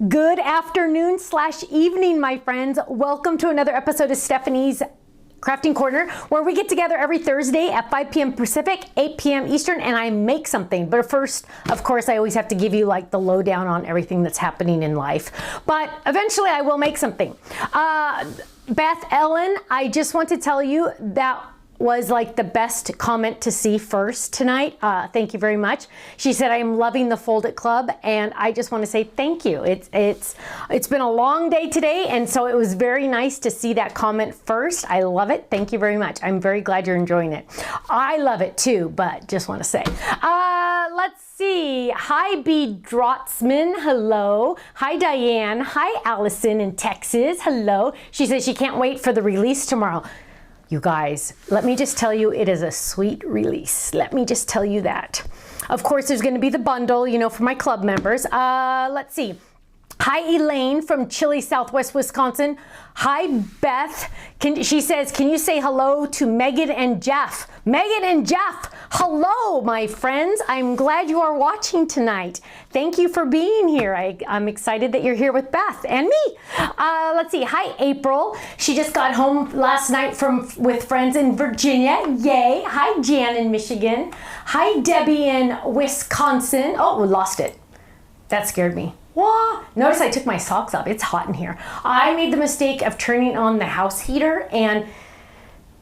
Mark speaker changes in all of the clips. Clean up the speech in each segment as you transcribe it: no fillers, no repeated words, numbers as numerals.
Speaker 1: Good afternoon / evening, my friends. Welcome to another episode of Stephanie's Crafting Corner, where we get together every Thursday at 5 p.m. Pacific, 8 p.m. Eastern, and I make something. But first, of course, I always have to give you like the lowdown on everything that's happening in life. But eventually I will make something. Beth Ellen, I just want to tell you that was like the best comment to see first tonight. Thank you very much. She said, I am loving the Fold It Club, and I just want to say thank you. It's been a long day today, and so it was very nice to see that comment first. I love it. Thank you very much. I'm very glad you're enjoying it. I love it too, but just want to say. Let's see. Hi, B. Drotzman. Hello. Hi, Diane. Hi, Allison in Texas. Hello. She says she can't wait for the release tomorrow. You guys, let me just tell you, it is a sweet release. Let me just tell you that. Of course, there's going to be the bundle, you know, for my club members. Let's see. Hi, Elaine from Chile, Southwest Wisconsin. Hi, Beth. She says, can you say hello to Megan and Jeff? Megan and Jeff, hello, my friends. I'm glad you are watching tonight. Thank you for being here. I'm excited that you're here with Beth and me. Let's see. Hi, April. She just got home last night with friends in Virginia. Yay. Hi, Jan in Michigan. Hi, Debbie in Wisconsin. Oh, we lost it. That scared me. Whoa. Notice I took my socks off. It's hot in here. I made the mistake of turning on the house heater, and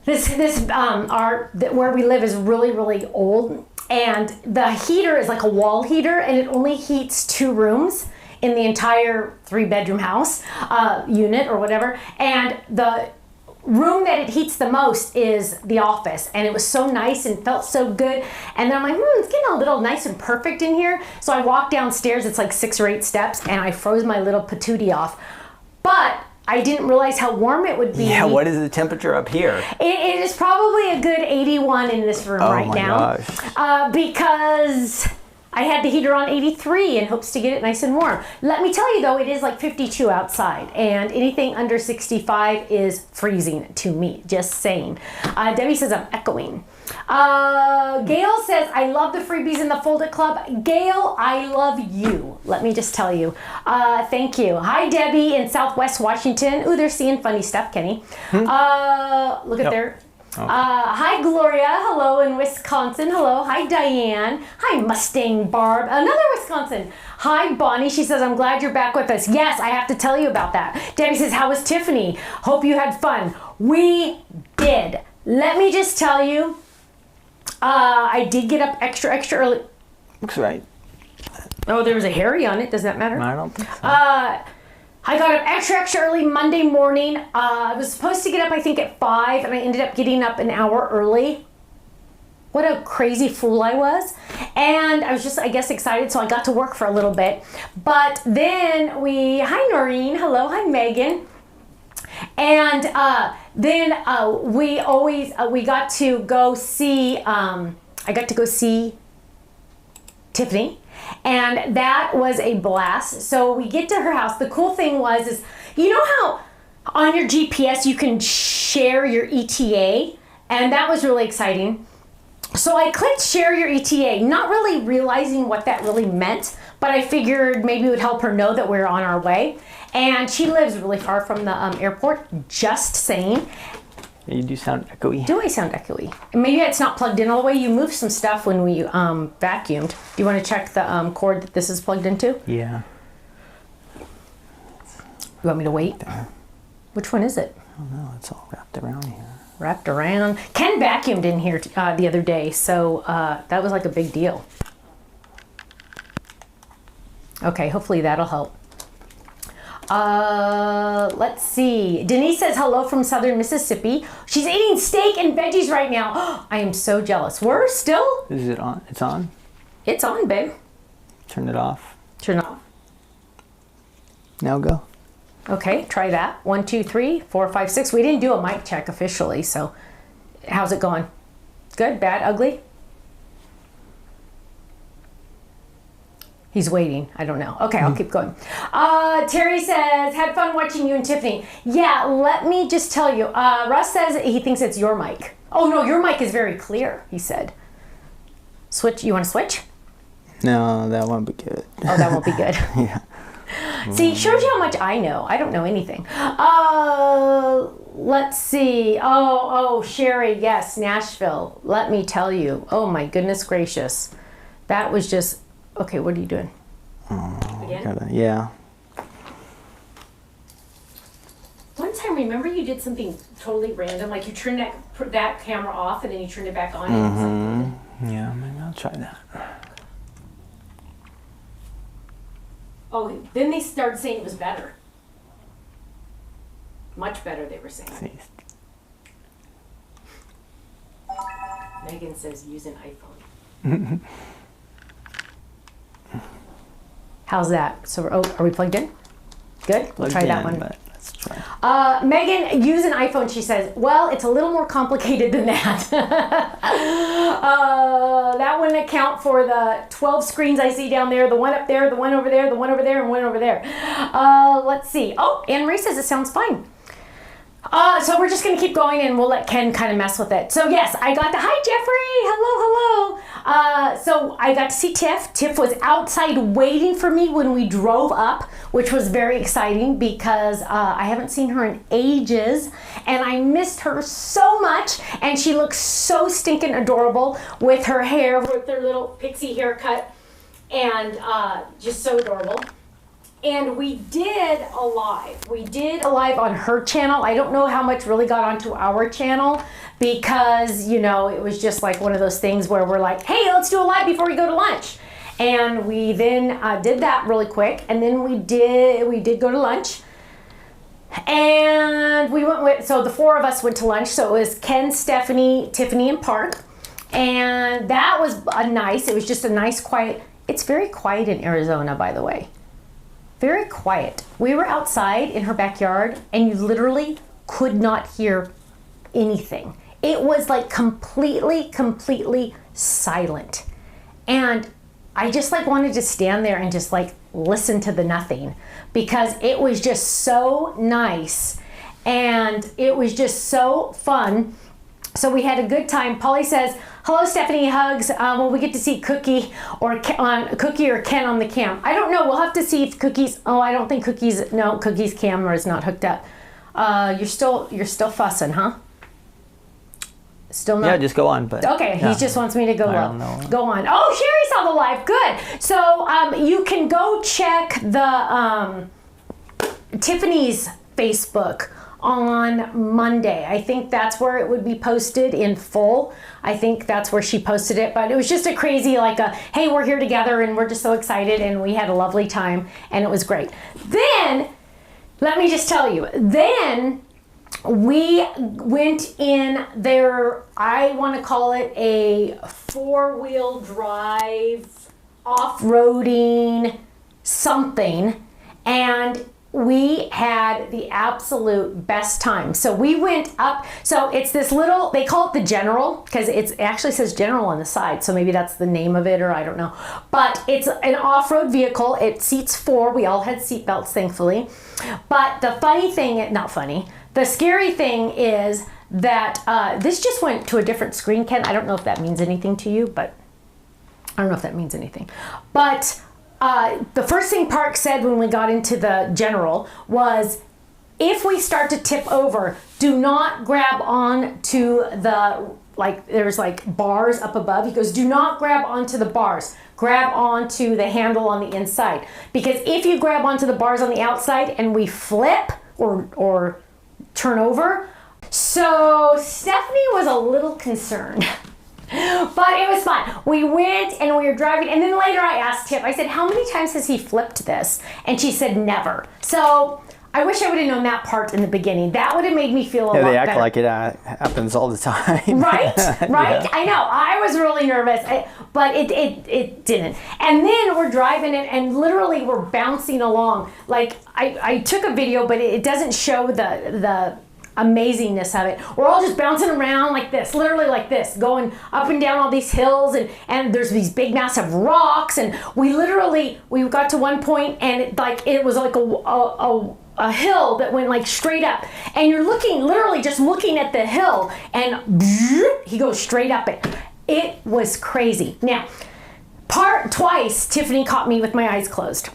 Speaker 1: where we live is really, really old, and the heater is like a wall heater, and it only heats 2 rooms in the entire 3-bedroom house unit or whatever, and the room that it heats the most is the office, and it was so nice and felt so good. And then I'm like, it's getting a little nice and perfect in here. So I walked downstairs, it's like 6 or 8 steps, and I froze my little patootie off. But I didn't realize how warm it would be.
Speaker 2: Yeah, what is the temperature up here?
Speaker 1: It is probably a good 81 in this room right now.
Speaker 2: Gosh.
Speaker 1: Because I had the heater on 83 in hopes to get it nice and warm. Let me tell you though, it is like 52 outside, and anything under 65 is freezing to me, just saying. Debbie says I'm echoing. Gail says, I love the freebies in the Fold It Club. Gail, I love you. Let me just tell you. Thank you. Hi, Debbie in Southwest Washington. Ooh, they're seeing funny stuff, Kenny. Look at there. Okay. Hi, Gloria. Hello in Wisconsin. Hello. Hi, Diane. Hi, Mustang Barb. Another Wisconsin. Hi, Bonnie. She says, I'm glad you're back with us. Yes, I have to tell you about that. Debbie says, how was Tiffany? Hope you had fun. We did. Let me just tell you, I did get up extra early.
Speaker 2: Looks right.
Speaker 1: Oh, there was a Harry on it. Does that matter?
Speaker 2: I don't think so.
Speaker 1: I got up extra early Monday morning. I was supposed to get up, I think, at 5, and I ended up getting up an hour early. What a crazy fool I was. And I was just, I guess, excited, so I got to work for a little bit. But then hi, Noreen. Hello. Hi, Megan. And then we got to go see, I got to go see Tiffany. And that was a blast. So we get to her house. The cool thing is, you know how on your GPS you can share your ETA? And that was really exciting. So I clicked share your ETA, not really realizing what that really meant, but I figured maybe it would help her know that we're on our way. And she lives really far from the airport, just saying.
Speaker 2: You do sound echoey.
Speaker 1: Do I sound echoey? Maybe it's not plugged in all the way. You moved some stuff when we vacuumed. Do you want to check the cord that this is plugged into?
Speaker 2: Yeah.
Speaker 1: You want me to wait? Which one is it?
Speaker 2: I don't know. It's all wrapped around here.
Speaker 1: Wrapped around. Ken vacuumed in here the other day, so that was like a big deal. Okay, hopefully that'll help. Let's see. Denise says hello from Southern Mississippi. She's eating steak and veggies right now. I am so jealous. We're still?
Speaker 2: Is it on? It's on?
Speaker 1: It's on, babe.
Speaker 2: Turn it off.
Speaker 1: Turn it off.
Speaker 2: Now go.
Speaker 1: Okay, try that. 1, 2, 3, 4, 5, 6. We didn't do a mic check officially, so how's it going? Good, bad, ugly? He's waiting. I don't know. Okay, I'll keep going. Terry says, had fun watching you and Tiffany. Yeah, let me just tell you. Russ says he thinks it's your mic. Oh, no, your mic is very clear, he said. Switch. You want to switch?
Speaker 2: No, that won't be good.
Speaker 1: Oh, that won't be good.
Speaker 2: Yeah.
Speaker 1: See, shows you how much I know. I don't know anything. Let's see. Oh, Sherry, yes, Nashville. Let me tell you. Oh my goodness gracious. That was just, okay, what are you doing? Again?
Speaker 2: Yeah.
Speaker 1: One time, remember you did something totally random, like you turned that camera off and then you turned it back on.
Speaker 2: Yeah, maybe I'll try that.
Speaker 1: Oh, then they started saying it was better. Much better, they were saying.
Speaker 2: See.
Speaker 1: Megan says use an iPhone. How's that? So, are we plugged in? Good. We'll try that one.
Speaker 2: But let's try.
Speaker 1: Megan, use an iPhone. She says, well, it's a little more complicated than that. That wouldn't account for the 12 screens I see down there, the one up there, the one over there, the one over there, and one over there. Let's see. Oh, Anne Marie says it sounds fine. So we're just going to keep going and we'll let Ken kind of mess with it. So yes, I got hi Jeffrey, hello. So I got to see Tiff. Tiff was outside waiting for me when we drove up, which was very exciting because I haven't seen her in ages and I missed her so much, and she looks so stinking adorable with her hair, with her little pixie haircut, and just so adorable. And we did a live. We did a live on her channel. I don't know how much really got onto our channel because, you know, it was just like one of those things where we're like, hey, let's do a live before we go to lunch. And we then did that really quick. And then we did go to lunch. And we went with, so the four of us went to lunch. So it was Ken, Stephanie, Tiffany, and Park. And that was it was just a nice, quiet, it's very quiet in Arizona, by the way. Very quiet. We were outside in her backyard and you literally could not hear anything. It was like completely silent. And I just like wanted to stand there and just like listen to the nothing because it was just so nice and it was just so fun. So we had a good time. Polly says, hello, Stephanie, hugs. Will we get to see Cookie or Ken on the cam? I don't know. We'll have to see if Cookie's, I don't think Cookie's camera is not hooked up. You're still fussing, huh? Still not?
Speaker 2: Yeah, just go on. But
Speaker 1: okay,
Speaker 2: yeah.
Speaker 1: He just wants me to go
Speaker 2: I don't know.
Speaker 1: Go on. Oh, Sherry saw the live. Good. So you can go check the Tiffany's Facebook on Monday. I think that's where it would be posted in full. I think that's where she posted it, but it was just a crazy hey, we're here together and we're just so excited and we had a lovely time and it was great. Then, let me just tell you, then we went in there, I want to call it a 4-wheel drive, off-roading something, and we had the absolute best time. So we went up, so it's this little, they call it the General, because it actually says General on the side, so maybe that's the name of it, or I don't know. But it's an off-road vehicle. It seats 4. We all had seat belts, thankfully. But the funny thing, not funny, the scary thing is that this just went to a different screen, Ken. I don't know if that means anything to you, but I don't know if that means anything. But the first thing Park said when we got into the General was, if we start to tip over, do not grab on to the, there's bars up above. He goes, do not grab onto the bars. Grab onto the handle on the inside. Because if you grab onto the bars on the outside and we flip or turn over. So Stephanie was a little concerned. But it was fun. We went and we were driving, and then later I asked Tiff, I said, how many times has he flipped this? And she said never. So I wish I would have known that part in the beginning. That would have made me feel a lot better.
Speaker 2: They act like it happens all the time.
Speaker 1: Right? Right?
Speaker 2: Yeah.
Speaker 1: I know. I was really nervous, but it didn't. And then we're driving it, and literally we're bouncing along. I took a video, but it doesn't show the amazingness of it. We're all just bouncing around like this, literally like this, going up and down all these hills, and there's these big massive rocks, and we got to one point and it was like a hill that went straight up, and you're literally just looking at the hill, and he goes straight up it. It was crazy. Now, twice Tiffany caught me with my eyes closed.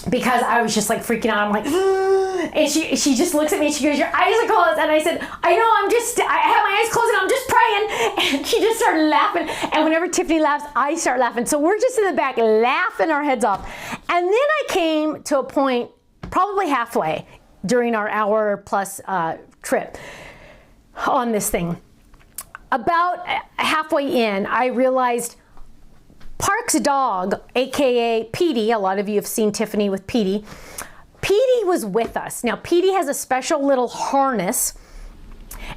Speaker 1: because I was just like freaking out. I'm like, and she just looks at me and she goes, your eyes are closed. And I said, I know, I have my eyes closed and I'm just praying. And she just started laughing. And whenever Tiffany laughs, I start laughing. So we're just in the back laughing our heads off. And then I came to a point, probably halfway during our hour plus trip on this thing. About halfway in, I realized Park's dog, aka Petey, a lot of you have seen Tiffany with Petey. Petey was with us. Now, Petey has a special little harness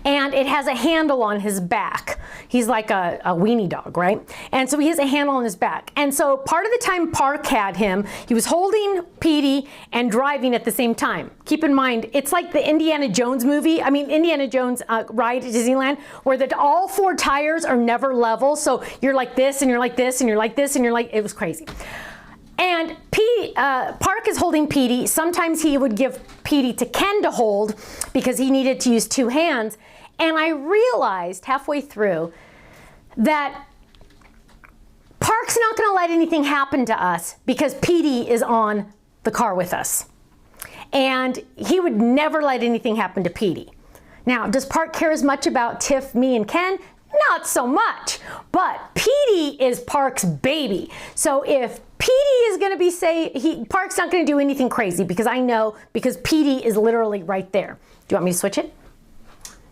Speaker 1: and it has a handle on his back. He's like a weenie dog, right? And so he has a handle on his back. And so part of the time Park had him, he was holding Petey and driving at the same time. Keep in mind, it's like the Indiana Jones movie. I mean, Indiana Jones ride at Disneyland, where all 4 tires are never level. So you're like this, and you're like this, and you're like this, and you're like, it was crazy. And Park is holding Petey. Sometimes he would give Petey to Ken to hold because he needed to use 2 hands. And I realized halfway through that Park's not going to let anything happen to us because Petey is on the car with us. And he would never let anything happen to Petey. Now, does Park care as much about Tiff, me, and Ken? Not so much. But Petey is Park's baby. So if Petey is going to be safe, Park's not going to do anything crazy because I know, because Petey is literally right there. Do you want me to switch it?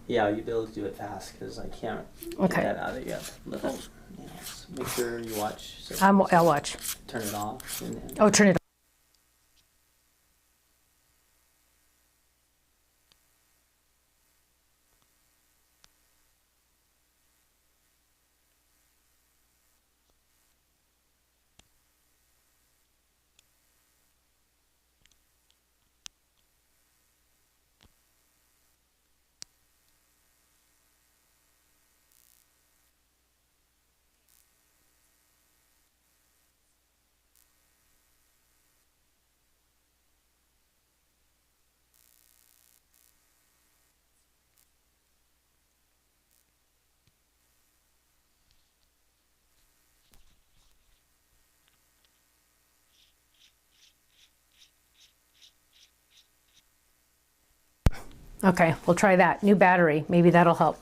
Speaker 2: Yeah, you'll be able to do it fast because I can't get that out of you. Little, make sure you watch. So
Speaker 1: I'll watch.
Speaker 2: Turn it off. And then
Speaker 1: Oh, turn it off. Okay, we'll try that. New battery, maybe that'll help.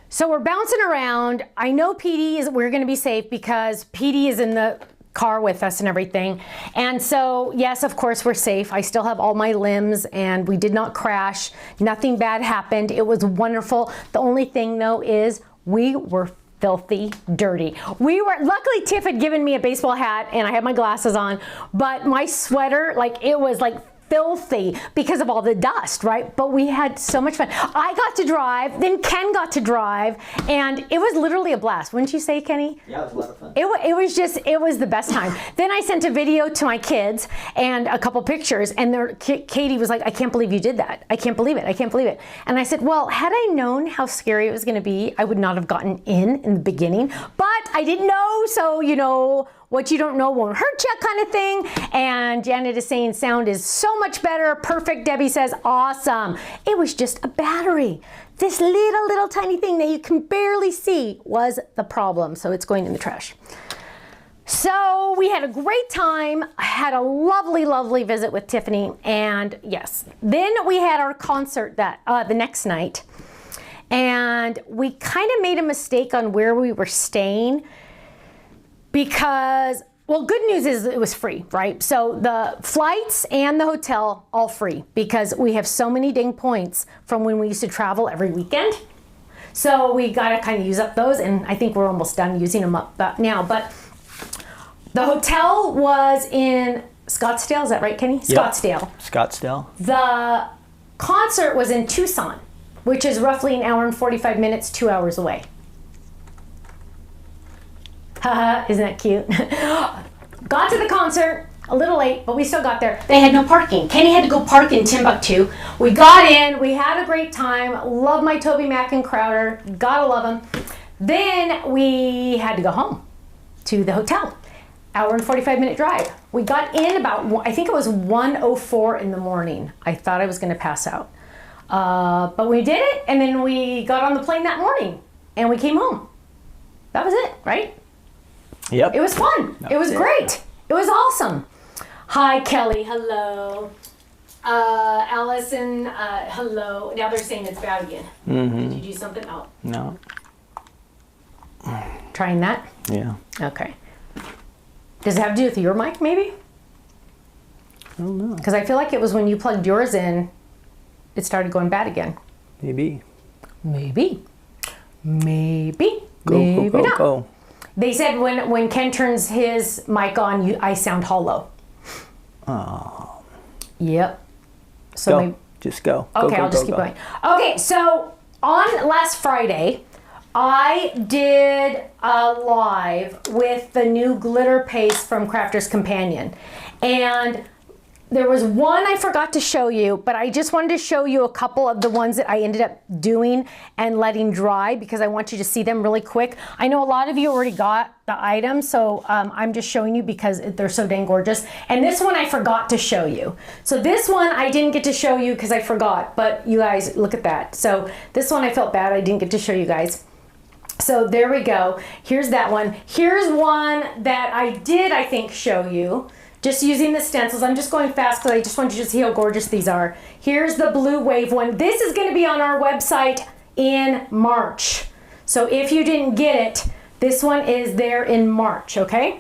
Speaker 1: So we're bouncing around. I know we're gonna be safe because Petey is in the car with us and everything. And so, yes, of course we're safe. I still have all my limbs and we did not crash. Nothing bad happened. It was wonderful. The only thing though is we were filthy dirty. Luckily Tiff had given me a baseball hat and I had my glasses on, but my sweater, it was like filthy because of all the dust, right? But we had so much fun. I got to drive, then Ken got to drive, and it was literally a blast. Wouldn't you say, Kenny?
Speaker 2: Yeah, it was a lot of fun.
Speaker 1: It was the best time. Then I sent a video to my kids and a couple pictures, and Katie was like, I can't believe you did that. I can't believe it. I can't believe it. And I said, well, had I known how scary it was going to be, I would not have gotten in the beginning, but I didn't know, so, what you don't know won't hurt you kind of thing. And Janet is saying sound is so much better. Perfect. Debbie says awesome. It was just a battery. This little tiny thing that you can barely see was the problem. So it's going in the trash. So we had a great time. I had a lovely visit with Tiffany. And yes, then we had our concert the next night. And we kind of made a mistake on where we were staying. Because, well, good news is it was free, right? So the flights and the hotel, all free, because we have so many dang points from when we used to travel every weekend. So we got to kind of use up those, and I think we're almost done using them up now. But the hotel was in Scottsdale, is that right, Kenny?
Speaker 2: Yep.
Speaker 1: Scottsdale. The concert was in Tucson, which is roughly an hour and 45 minutes, 2 hours away. Haha, isn't that cute? Got to the concert a little late, but we still got there. They had no parking. Kenny had to go park in Timbuktu. We got in, we had a great time. Love my Toby Mac and Crowder. Gotta love them. Then we had to go home to the hotel. Hour and 45-minute drive. We got in about, I think it was 1:04 in the morning. I thought I was gonna pass out. But we did it, and then we got on the plane that morning, and we came home. That was it, right?
Speaker 2: Yep.
Speaker 1: It was fun. It was great. It was awesome. Hi, Kelly. Hello. Allison, hello. Now they're saying it's bad again. Did you do something? Oh.
Speaker 2: No.
Speaker 1: Trying that?
Speaker 2: Yeah.
Speaker 1: Okay. Does it have to do with your mic, maybe?
Speaker 2: I don't know.
Speaker 1: Because I feel like it was when you plugged yours in, it started going bad again.
Speaker 2: Maybe.
Speaker 1: Maybe. Maybe.
Speaker 2: Go,
Speaker 1: Maybe
Speaker 2: go, go,
Speaker 1: not.
Speaker 2: go.
Speaker 1: They said when Ken turns his mic on, I sound hollow.
Speaker 2: Oh.
Speaker 1: Yep. So
Speaker 2: Go.
Speaker 1: maybe,
Speaker 2: Just go.
Speaker 1: okay,
Speaker 2: Go,
Speaker 1: I'll just
Speaker 2: go,
Speaker 1: keep
Speaker 2: go.
Speaker 1: going. Okay, so on last Friday, I did a live with the new glitter paste from Crafter's Companion. And there was one I forgot to show you, but I just wanted to show you a couple of the ones that I ended up doing and letting dry because I want you to see them really quick. I know a lot of you already got the items, so I'm just showing you because they're so dang gorgeous. And this one I forgot to show you. So this one I didn't get to show you because I forgot, but you guys, look at that. So this one I felt bad I didn't get to show you guys. So there we go. Here's that one. Here's one that I did, I think, show you. Just using the stencils. I'm just going fast because I just want you to see how gorgeous these are. Here's the blue wave one. This is going to be on our website in March. So if you didn't get it, this one is there in March, okay?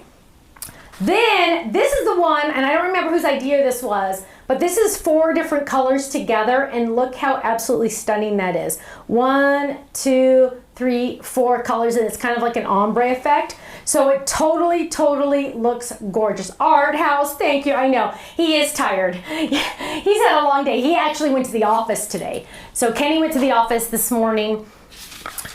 Speaker 1: Then this is the one, and I don't remember whose idea this was, but this is 4 different colors together, and look how absolutely stunning that is. 1, 2, 3, 4 colors, and it's kind of like an ombre effect. So it totally, totally looks gorgeous. Art House, thank you. I know, he is tired. He's had a long day. He actually went to the office today. So Kenny went to the office this morning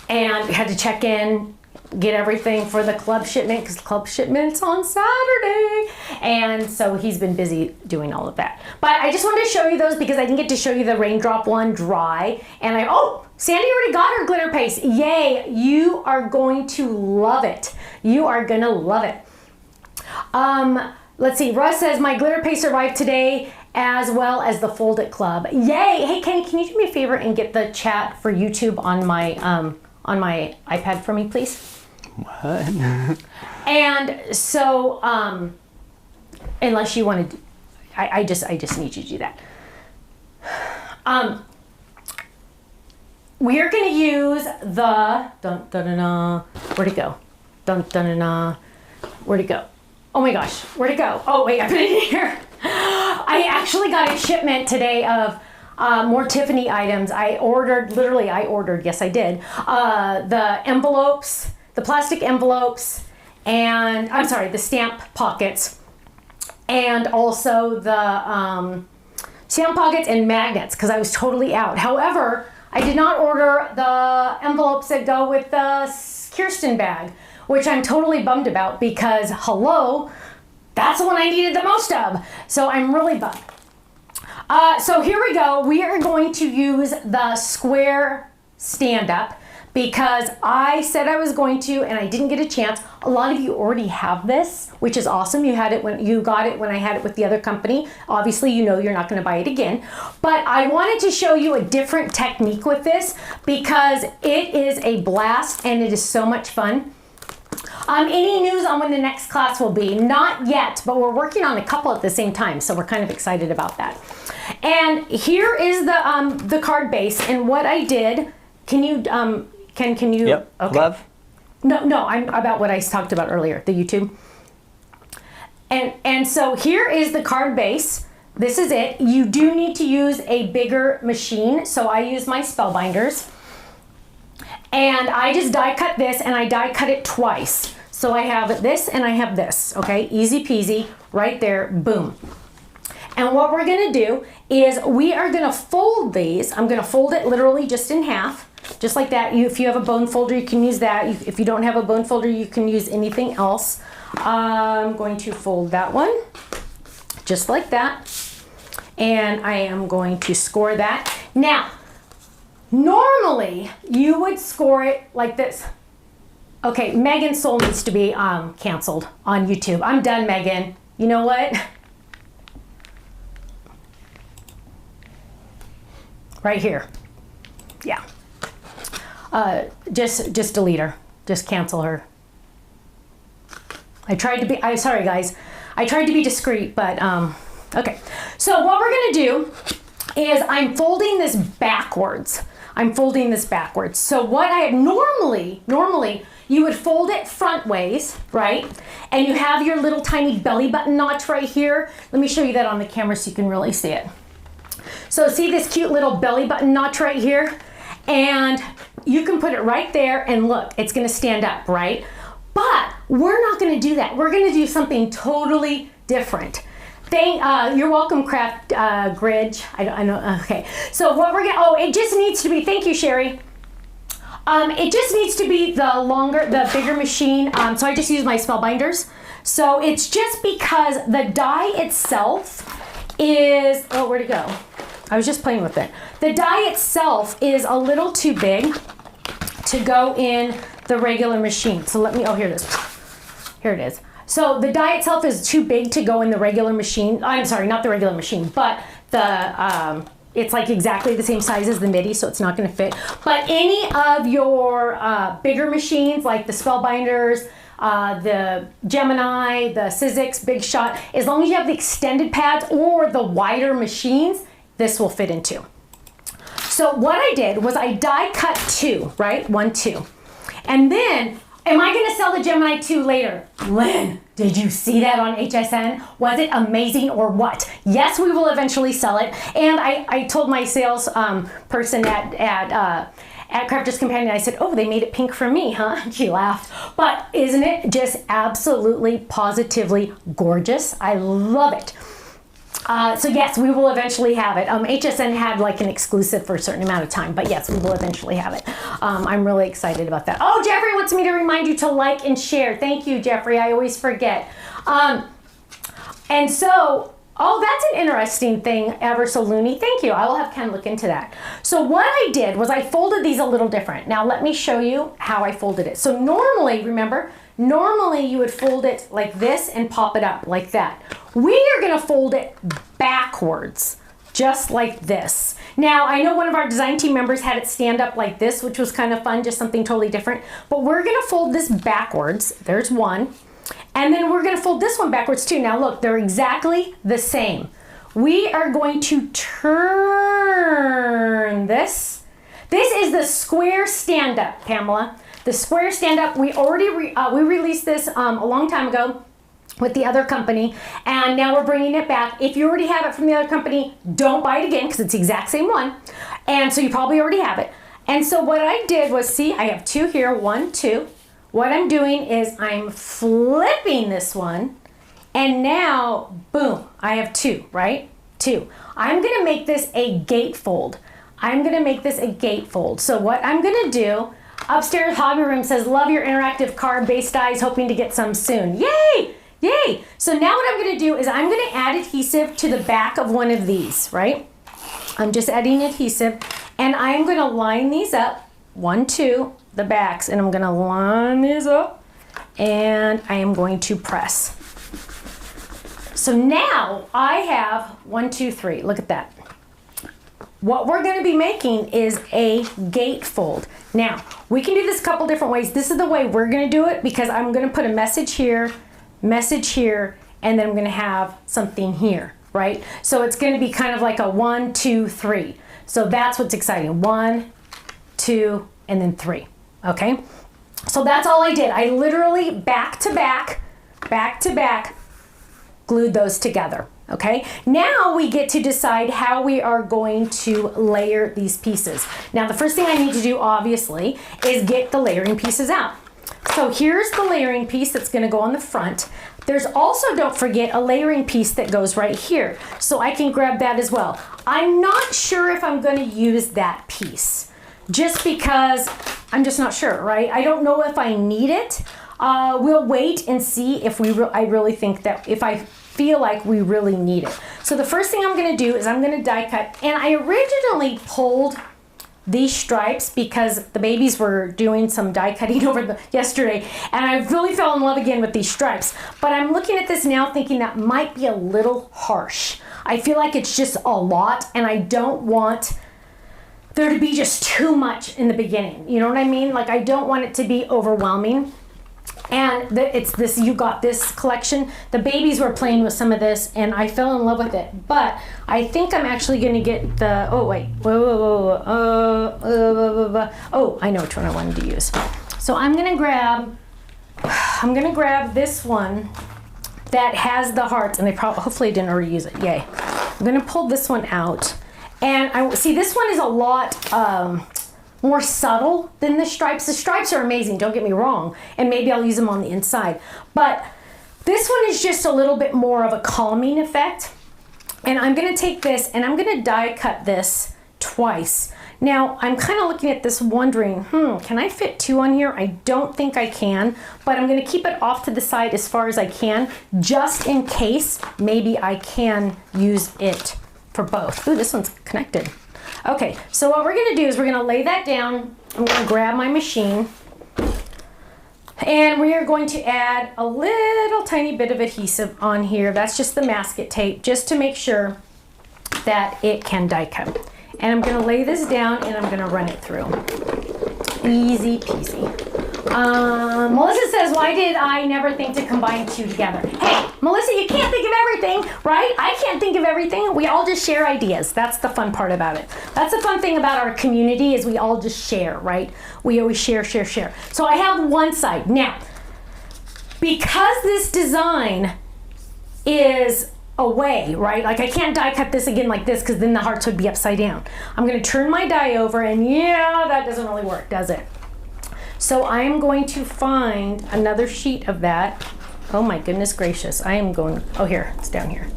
Speaker 1: and had to check in, get everything for the club shipment because club shipment's on Saturday. And so he's been busy doing all of that. But I just wanted to show you those because I didn't get to show you the raindrop one dry. And Sandy already got her glitter paste. Yay, you are going to love it. You are gonna love it. Let's see, Russ says, my glitter paste arrived today as well as the Fold It Club. Yay, hey Kenny, can you do me a favor and get the chat for YouTube on my iPad for me, please?
Speaker 2: What?
Speaker 1: And so, unless you want to, I just need you to do that. We are going to use the where'd it go? Where'd it go? Oh my gosh, where'd it go? Oh wait, I put it in here. I actually got a shipment today of more Tiffany items. I ordered, yes I did, the envelopes, the plastic envelopes, and I'm sorry, the stamp pockets, and also the stamp pockets and magnets because I was totally out. However, I did not order the envelopes that go with the Kirsten bag, which I'm totally bummed about because, hello, that's the one I needed the most of. So I'm really bummed. So here we go. We are going to use the square stand-up because I said I was going to and I didn't get a chance. A lot of you already have this, which is awesome. You had it when you got it when I had it with the other company. Obviously, you know you're not going to buy it again. But I wanted to show you a different technique with this because it is a blast and it is so much fun. Any news on when the next class will be? Not yet, but we're working on a couple at the same time, so we're kind of excited about that. And here is the card base, and what I did. Can you can you?
Speaker 2: Yep.
Speaker 1: Okay.
Speaker 2: Love.
Speaker 1: No, I'm about what I talked about earlier, the YouTube. And so here is the card base. This is it. You do need to use a bigger machine, so I use my Spellbinders. And I just die cut this and I die cut it twice. So I have this and I have this, okay? Easy peasy, right there, boom. And what we're gonna do is we are gonna fold these. I'm gonna fold it literally just in half, just like that. If you have a bone folder, you can use that. If you don't have a bone folder, you can use anything else. I'm going to fold that one, just like that. And I am going to score that. Now, normally, you would score it like this. Okay, Megan's soul needs to be canceled on YouTube. I'm done, Megan. You know what? Right here. Yeah. Just delete her. Just cancel her. I tried to be, sorry guys. I tried to be discreet, but okay. So what we're gonna do is I'm folding this backwards. So what I normally you would fold it front ways, right? And you have your little tiny belly button notch right here. Let me show you that on the camera so you can really see it. So see this cute little belly button notch right here? And you can put it right there and look, it's gonna stand up, right? But we're not gonna do that. We're gonna do something totally different. You're welcome, Craft Gridge. I know, okay. So what we're gonna, it just needs to be, thank you, Sherry. It just needs to be the bigger machine. So I just use my spellbinders. So it's just because the die itself is, oh, where'd it go? I was just playing with it. The die itself is a little too big to go in the regular machine. So let me, oh, here it is. Here it is. So the die itself is too big to go in the regular machine. I'm sorry, not the regular machine, but the, it's like exactly the same size as the MIDI, so it's not gonna fit. But any of your bigger machines, like the Spellbinders, the Gemini, the Sizzix, Big Shot, as long as you have the extended pads or the wider machines, this will fit into. So what I did was I die cut 2, right? 1, 2. And then, am I gonna sell the Gemini 2 later? Lynn, did you see that on HSN? Was it amazing or what? Yes, we will eventually sell it. And I told my sales person at Crafter's Companion, I said, oh, they made it pink for me, huh? She laughed. But isn't it just absolutely, positively gorgeous? I love it. So yes, we will eventually have it. HSN had like an exclusive for a certain amount of time, but yes, we will eventually have it. I'm really excited about that. Oh, Jeffrey wants me to remind you to like and share. Thank you, Jeffrey. I always forget. And so, oh, that's an interesting thing, ever so loony. Thank you. I will have Ken look into that. So what I did was I folded these a little different. Now let me show you how I folded it. So normally, remember, normally you would fold it like this and pop it up like that. We are gonna fold it backwards, just like this. Now, I know one of our design team members had it stand up like this, which was kind of fun, just something totally different. But we're gonna fold this backwards. There's one. And then we're gonna fold this one backwards too. Now look, they're exactly the same. We are going to turn this. This is the square stand-up, Pamela. The square stand-up, we already we released this a long time ago with the other company, and now we're bringing it back. If you already have it from the other company, don't buy it again because it's the exact same one. And so you probably already have it. And so what I did was, see, I have 2 here, 1, 2. What I'm doing is I'm flipping this one, and now, boom, I have 2, right? 2. I'm gonna make this a gatefold. So what I'm gonna do, Upstairs Hobby Room says, love your interactive card-based dies, hoping to get some soon. Yay! Yay! So now what I'm gonna do is I'm gonna add adhesive to the back of one of these, right? I'm just adding adhesive, and I'm gonna line these up, 1, 2, the backs, and I'm gonna line these up, and I am going to press. So now I have 1, 2, 3, look at that. What we're gonna be making is a gatefold. Now, we can do this a couple different ways. This is the way we're gonna do it because I'm gonna put a message here, and then I'm gonna have something here, right? So it's gonna be kind of like a 1, 2, 3. So that's what's exciting. 1, 2, and then 3, okay? So that's all I did. I literally back to back, glued those together. Okay, now we get to decide how we are going to layer these pieces. Now the first thing I need to do obviously is get the layering pieces out. So here's the layering piece that's going to go on the front. There's also, don't forget, a layering piece that goes right here. So I can grab that as well. I'm not sure if I'm going to use that piece just because I'm just not sure, right? I don't know if I need it. We'll wait and see if I really think that if I feel like we really need it. So the first thing I'm gonna do is I'm gonna die cut, and I originally pulled these stripes because the babies were doing some die cutting yesterday, and I really fell in love again with these stripes. But I'm looking at this now thinking that might be a little harsh. I feel like it's just a lot, and I don't want there to be just too much in the beginning. You know what I mean? Like I don't want it to be overwhelming. And it's this You Got This collection. The babies were playing with some of this and I fell in love with it. But I think I'm actually going to get the, oh wait, oh, I know which one I wanted to use. So I'm going to grab this one that has the hearts, and hopefully I didn't already use it. Yay. I'm going to pull this one out. And I see this one is a lot more subtle than the stripes. The stripes are amazing, don't get me wrong, and maybe I'll use them on the inside. But this one is just a little bit more of a calming effect. And I'm gonna take this and I'm gonna die cut this twice. Now, I'm kind of looking at this wondering, can I fit 2 on here? I don't think I can, but I'm gonna keep it off to the side as far as I can, just in case maybe I can use it for both. Ooh, this one's connected. Okay, so what we're gonna do is we're gonna lay that down. I'm gonna grab my machine and we are going to add a little tiny bit of adhesive on here. That's just the masket tape, just to make sure that it can die cut. And I'm gonna lay this down and I'm gonna run it through. Easy peasy. Melissa says, why did I never think to combine 2 together? Hey, Melissa, you can't think of everything, right? I can't think of everything. We all just share ideas. That's the fun part about it. That's the fun thing about our community is we all just share, right? We always share, share, share. So I have one side. Now, because this design is away, right? Like I can't die cut this again like this because then the hearts would be upside down. I'm going to turn my die over and yeah, that doesn't really work, does it? So I am going to find another sheet of that. Oh my goodness gracious. I am going, oh here, it's down here.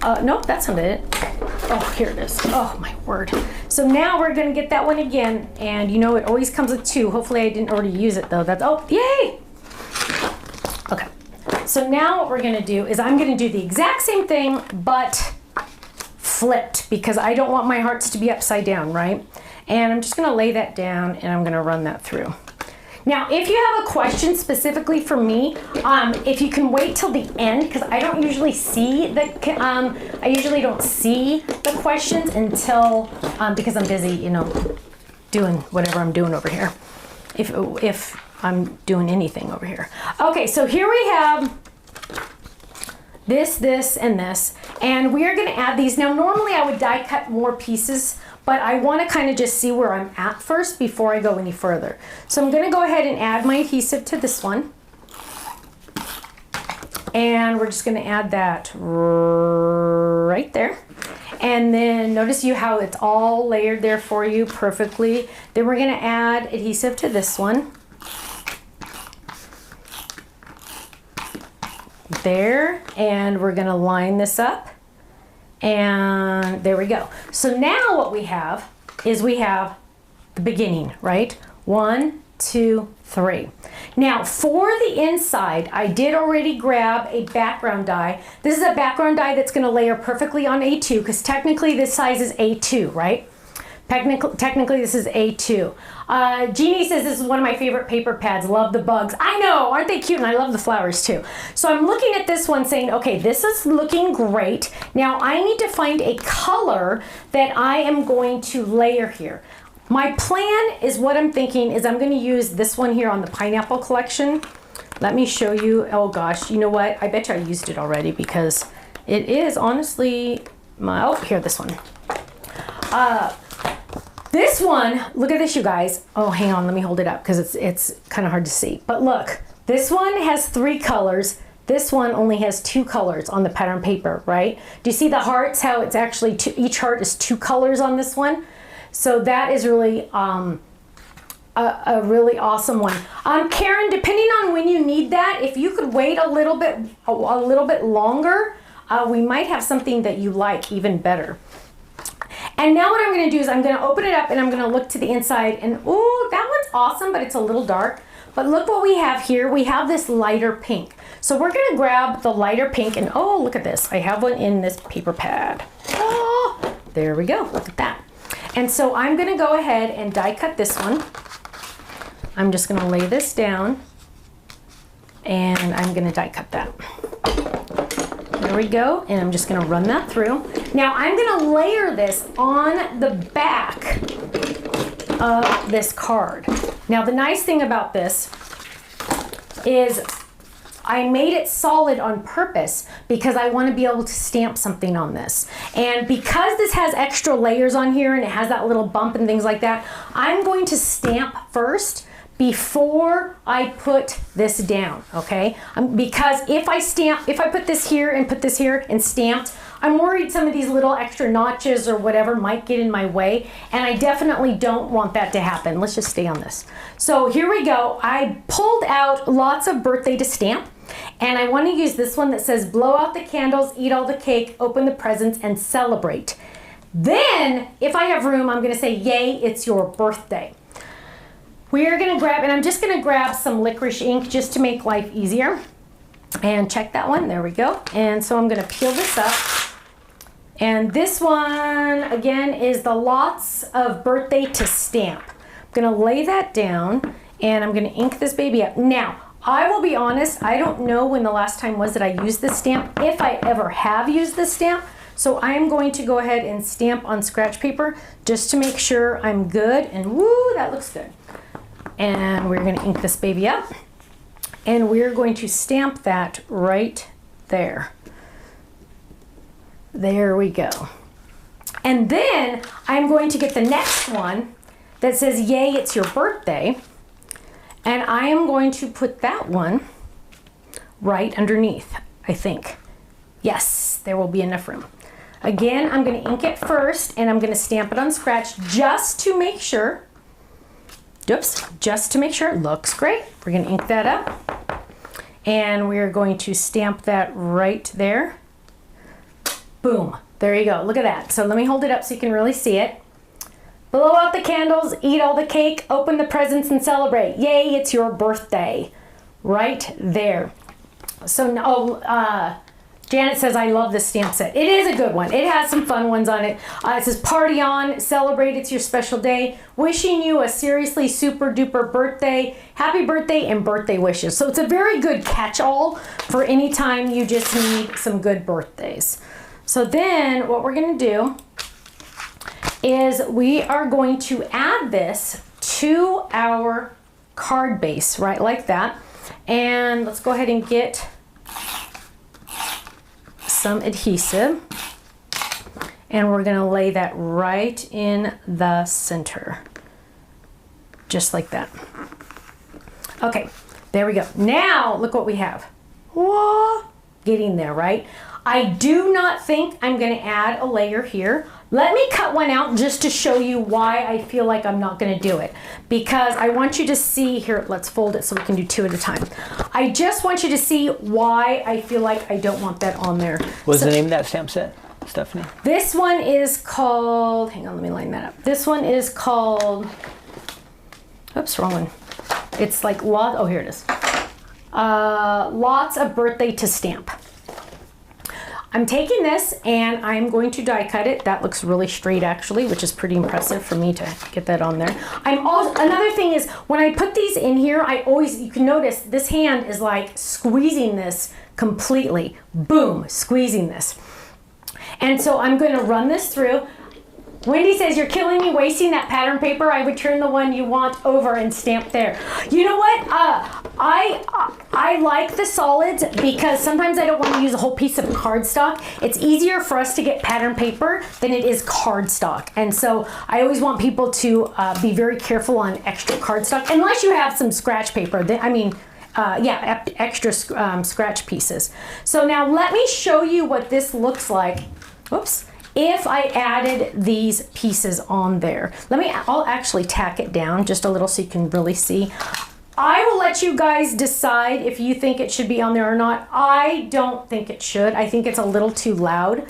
Speaker 1: Nope, that's not it. Oh, here it is. Oh my word. So now we're gonna get that one again. And you know, it always comes with 2. Hopefully I didn't already use it though. That's, oh, yay. Okay. So now what we're gonna do is I'm gonna do the exact same thing, but flipped because I don't want my hearts to be upside down, right? And I'm just gonna lay that down and I'm gonna run that through. Now, if you have a question specifically for me, if you can wait till the end, because I don't usually see I usually don't see the questions until, because I'm busy, you know, doing whatever I'm doing over here. If I'm doing anything over here. Okay, so here we have this, and this, and we are gonna add these. Now, normally I would die cut more pieces, but I want to kind of just see where I'm at first before I go any further. So I'm going to go ahead and add my adhesive to this one. And we're just going to add that right there. And then notice how it's all layered there for you perfectly. Then we're going to add adhesive to this one. There. And we're going to line this up. And there we go. So now what we have is we have the beginning, right? 1, 2, 3. Now for the inside, I did already grab a background die. This is a background die that's going to layer perfectly on A2 because technically this size is A2, right? Technically this is A2. Jeannie says this is one of my favorite paper pads. Love the bugs. I know, aren't they cute? And I love the flowers too. So I'm looking at this one saying, okay, this is looking great. Now I need to find a color that I am going to layer here. My plan is what I'm thinking is I'm going to use this one here on the pineapple collection. Let me show you. Oh gosh, you know what? I bet you I used it already because it is honestly my, oh, here, this one. This one, look at this, you guys. Oh, hang on, let me hold it up because it's kind of hard to see. But look, this one has 3 colors. This one only has 2 colors on the pattern paper, right? Do you see the hearts, how it's actually each heart is 2 colors on this one? So that is really a really awesome one. Karen, depending on when you need that, if you could wait a little bit longer, we might have something that you like even better. And now what I'm going to do is I'm going to open it up and I'm going to look to the inside and ooh, that one's awesome, but it's a little dark. But look what we have here. We have this lighter pink. So we're going to grab the lighter pink and oh, look at this. I have one in this paper pad. Oh, there we go. Look at that. And so I'm going to go ahead and die cut this one. I'm just going to lay this down and I'm going to die cut that. There we go, and I'm just going to run that through. Now I'm going to layer this on the back of this card. Now the nice thing about this is I made it solid on purpose because I want to be able to stamp something on this. And because this has extra layers on here and it has that little bump and things like that, I'm going to stamp first before I put this down, okay? Because if I put this here and stamped, I'm worried some of these little extra notches or whatever might get in my way, and I definitely don't want that to happen. Let's just stay on this. So here we go. I pulled out lots of birthday to stamp, and I want to use this one that says, blow out the candles, eat all the cake, open the presents, and celebrate. Then, if I have room, I'm going to say, yay, it's your birthday. We are going to grab, and I'm just going to grab some licorice ink just to make life easier. And check that one, there we go. And so I'm going to peel this up. And this one, again, is the lots of birthday to stamp. I'm going to lay that down, and I'm going to ink this baby up. Now, I will be honest, I don't know when the last time was that I used this stamp, if I ever have used this stamp. So I am going to go ahead and stamp on scratch paper just to make sure I'm good. And woo, that looks good. And we're going to ink this baby up, and we're going to stamp that right there. There we go. And then I'm going to get the next one that says, yay, it's your birthday. And I am going to put that one right underneath, I think. Yes, there will be enough room. Again, I'm going to ink it first, and I'm going to stamp it on scratch just to make sure. Oops, just to make sure it looks great. We're going to ink that up, and we're going to stamp that right there. Boom, there you go. Look at that. So let me hold it up so you can really see it. Blow out the candles, eat all the cake, open the presents, and celebrate. Yay, it's your birthday. Right there. So now, Janet says, I love this stamp set. It is a good one. It has some fun ones on it. It says, party on, celebrate, it's your special day. Wishing you a seriously super duper birthday. Happy birthday and birthday wishes. So it's a very good catch-all for any time you just need some good birthdays. So then what we're going to do is we are going to add this to our card base, right, like that. And let's go ahead and get some adhesive, and we're going to lay that right in the center, just like that. Okay, there we go. Now look what we have. Whoa, getting there, right? I do not think I'm going to add a layer here. Let me cut one out just to show you why I feel like I'm not going to do it, because I want you to see here. Let's fold it so we can do two at a time. I just want you to see why I feel like I don't want that on there.
Speaker 2: What's the name of that stamp set, Stephanie?
Speaker 1: This one is called, hang on, let me line that up. This one is called, oops, wrong one. It's like oh, here it is. Lots of birthday to stamp. I'm taking this and I'm going to die cut it. That looks really straight actually, which is pretty impressive for me to get that on there. Another thing is when I put these in here, you can notice this hand is like squeezing this completely. Boom, squeezing this. And so I'm going to run this through. Wendy says, you're killing me wasting that pattern paper. I would turn the one you want over and stamp there. You know what? I like the solids because sometimes I don't want to use a whole piece of cardstock. It's easier for us to get pattern paper than it is cardstock. And so I always want people to be very careful on extra cardstock, unless you have some scratch paper. Extra scratch pieces. So now let me show you what this looks like. Whoops. If I added these pieces on there. I'll actually tack it down just a little so you can really see. I will let you guys decide if you think it should be on there or not. I don't think it should. I think it's a little too loud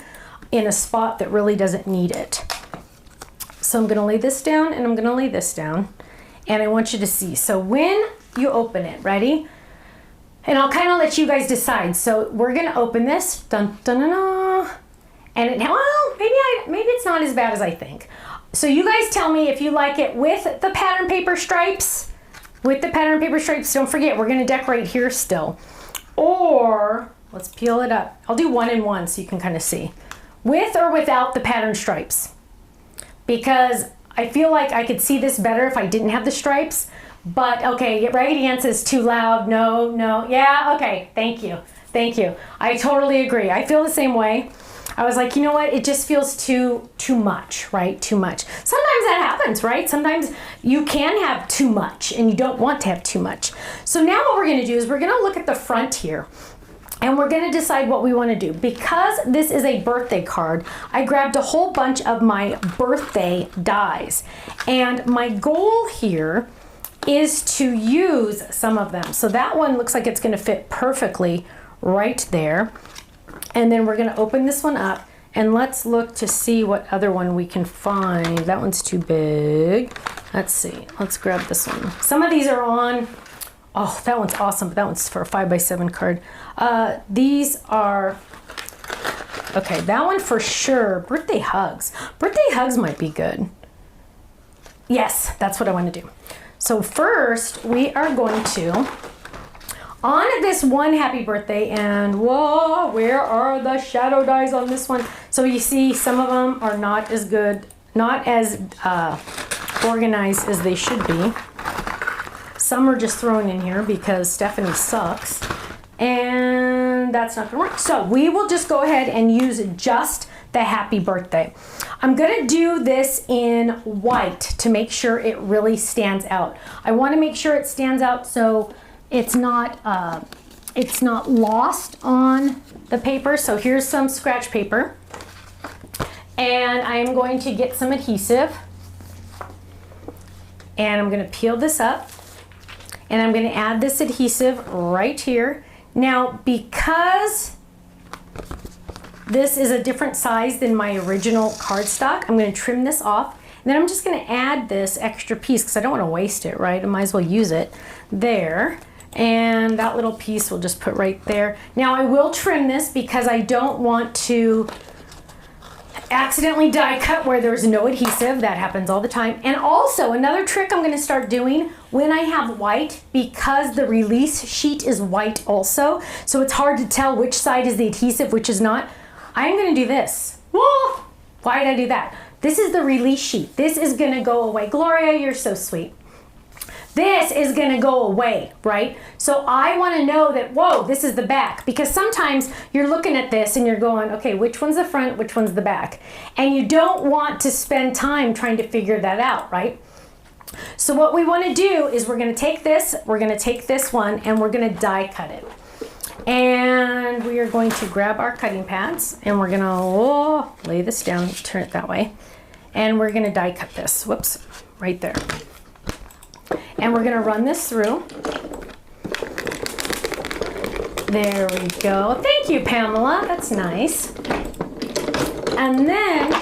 Speaker 1: in a spot that really doesn't need it. So I'm gonna lay this down and I'm gonna lay this down. And I want you to see. So when you open it, ready? And I'll kind of let you guys decide. So we're gonna open this. Dun, dun, dun, dun. And maybe it's not as bad as I think. So you guys tell me if you like it with the pattern paper stripes. With the pattern paper stripes, don't forget, we're going to decorate here still. Or, let's peel it up. I'll do 1 and 1 so you can kind of see. With or without the pattern stripes. Because I feel like I could see this better if I didn't have the stripes. But okay, Raggedy Ann says too loud. No, no. Yeah, okay. Thank you. Thank you. I totally agree. I feel the same way. I was like, you know what? It just feels too much, right? Too much. Sometimes that happens, right? Sometimes you can have too much and you don't want to have too much. So now what we're going to do is we're going to look at the front here. And we're going to decide what we want to do. Because this is a birthday card, I grabbed a whole bunch of my birthday dies. And my goal here is to use some of them. So that one looks like it's going to fit perfectly right there. And then we're going to open this one up. And let's look to see what other one we can find. That one's too big. Let's see. Let's grab this one. Some of these are on... Oh, that one's awesome, but that one's for a 5x7 card. These are, okay, that one for sure. Birthday hugs. Birthday hugs might be good. Yes, that's what I want to do. So first, we are going to, on this one happy birthday, and whoa, where are the shadow dies on this one? So you see, some of them are not as good, not as organized as they should be. Some are just thrown in here because Stephanie sucks, and that's not gonna work. So we will just go ahead and use just the happy birthday. I'm gonna do this in white to make sure it really stands out. I wanna make sure it stands out so it's not lost on the paper. So here's some scratch paper, and I am going to get some adhesive, and I'm gonna peel this up. And I'm going to add this adhesive right here. Now, because this is a different size than my original cardstock, I'm going to trim this off. And then I'm just going to add this extra piece because I don't want to waste it, right? I might as well use it there. And that little piece we'll just put right there. Now, I will trim this because I don't want to accidentally die cut where there's no adhesive. That happens all the time. And also another trick I'm going to start doing when I have white, because the release sheet is white also, so it's hard to tell which side is the adhesive, which is not. I'm going to do this. Whoa! Why did I do that? This is the release sheet. This is going to go away. Gloria, you're so sweet. This is going to go away, right? So I want to know that, whoa, this is the back, because sometimes you're looking at this and you're going, okay, which one's the front, which one's the back? And you don't want to spend time trying to figure that out, right? So what we want to do is we're going to take this one, and we're going to die cut it. And we are going to grab our cutting pads, and we're going to lay this down, turn it that way. And we're going to die cut this, whoops, right there. And we're going to run this through. There we go. Thank you, Pamela. That's nice. And then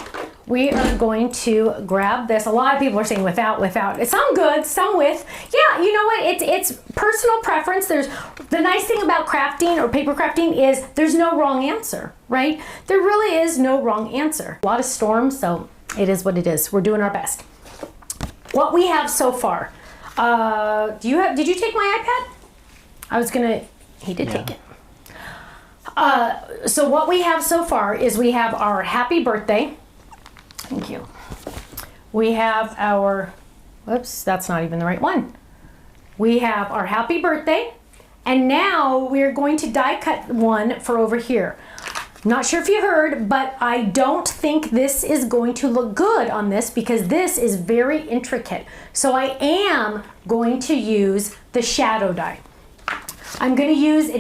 Speaker 1: we are going to grab this. A lot of people are saying without. Some good, some with. Yeah, you know what? It's personal preference. There's the nice thing about crafting or paper crafting is there's no wrong answer, right? There really is no wrong answer. A lot of storms, so it is what it is. We're doing our best. What we have so far. Did you take my iPad? I was gonna, he did take it. So what we have so far is we have our happy birthday. Thank you. We have our, whoops, that's not even the right one. We have our happy birthday, and now we're going to die cut one for over here. Not sure if you heard, but I don't think this is going to look good on this because this is very intricate. So I am going to use the shadow die. I'm going to use white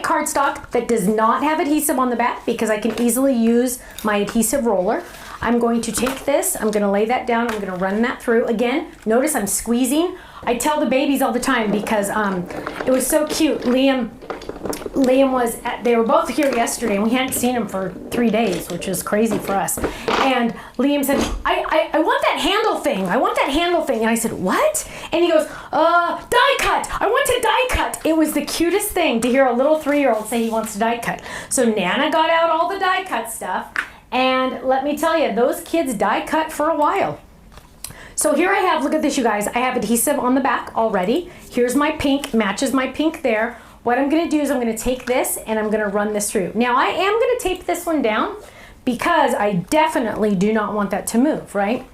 Speaker 1: cardstock that does not have adhesive on the back because I can easily use my adhesive roller. I'm going to take this, I'm going to lay that down, I'm going to run that through. Again, notice I'm squeezing. I tell the babies all the time because it was so cute. Liam they were both here yesterday and we hadn't seen him for 3 days, which is crazy for us. And Liam said, I want that handle thing. I want that handle thing. And I said, what? And he goes, die cut. I want to die cut. It was the cutest thing to hear a little 3-year-old say he wants to die cut. So Nana got out all the die cut stuff. And let me tell you, those kids die cut for a while. So here I have, look at this, you guys. I have adhesive on the back already. Here's my pink, matches my pink there. What I'm going to do is I'm going to take this and I'm going to run this through. Now I am going to tape this one down because I definitely do not want that to move, right?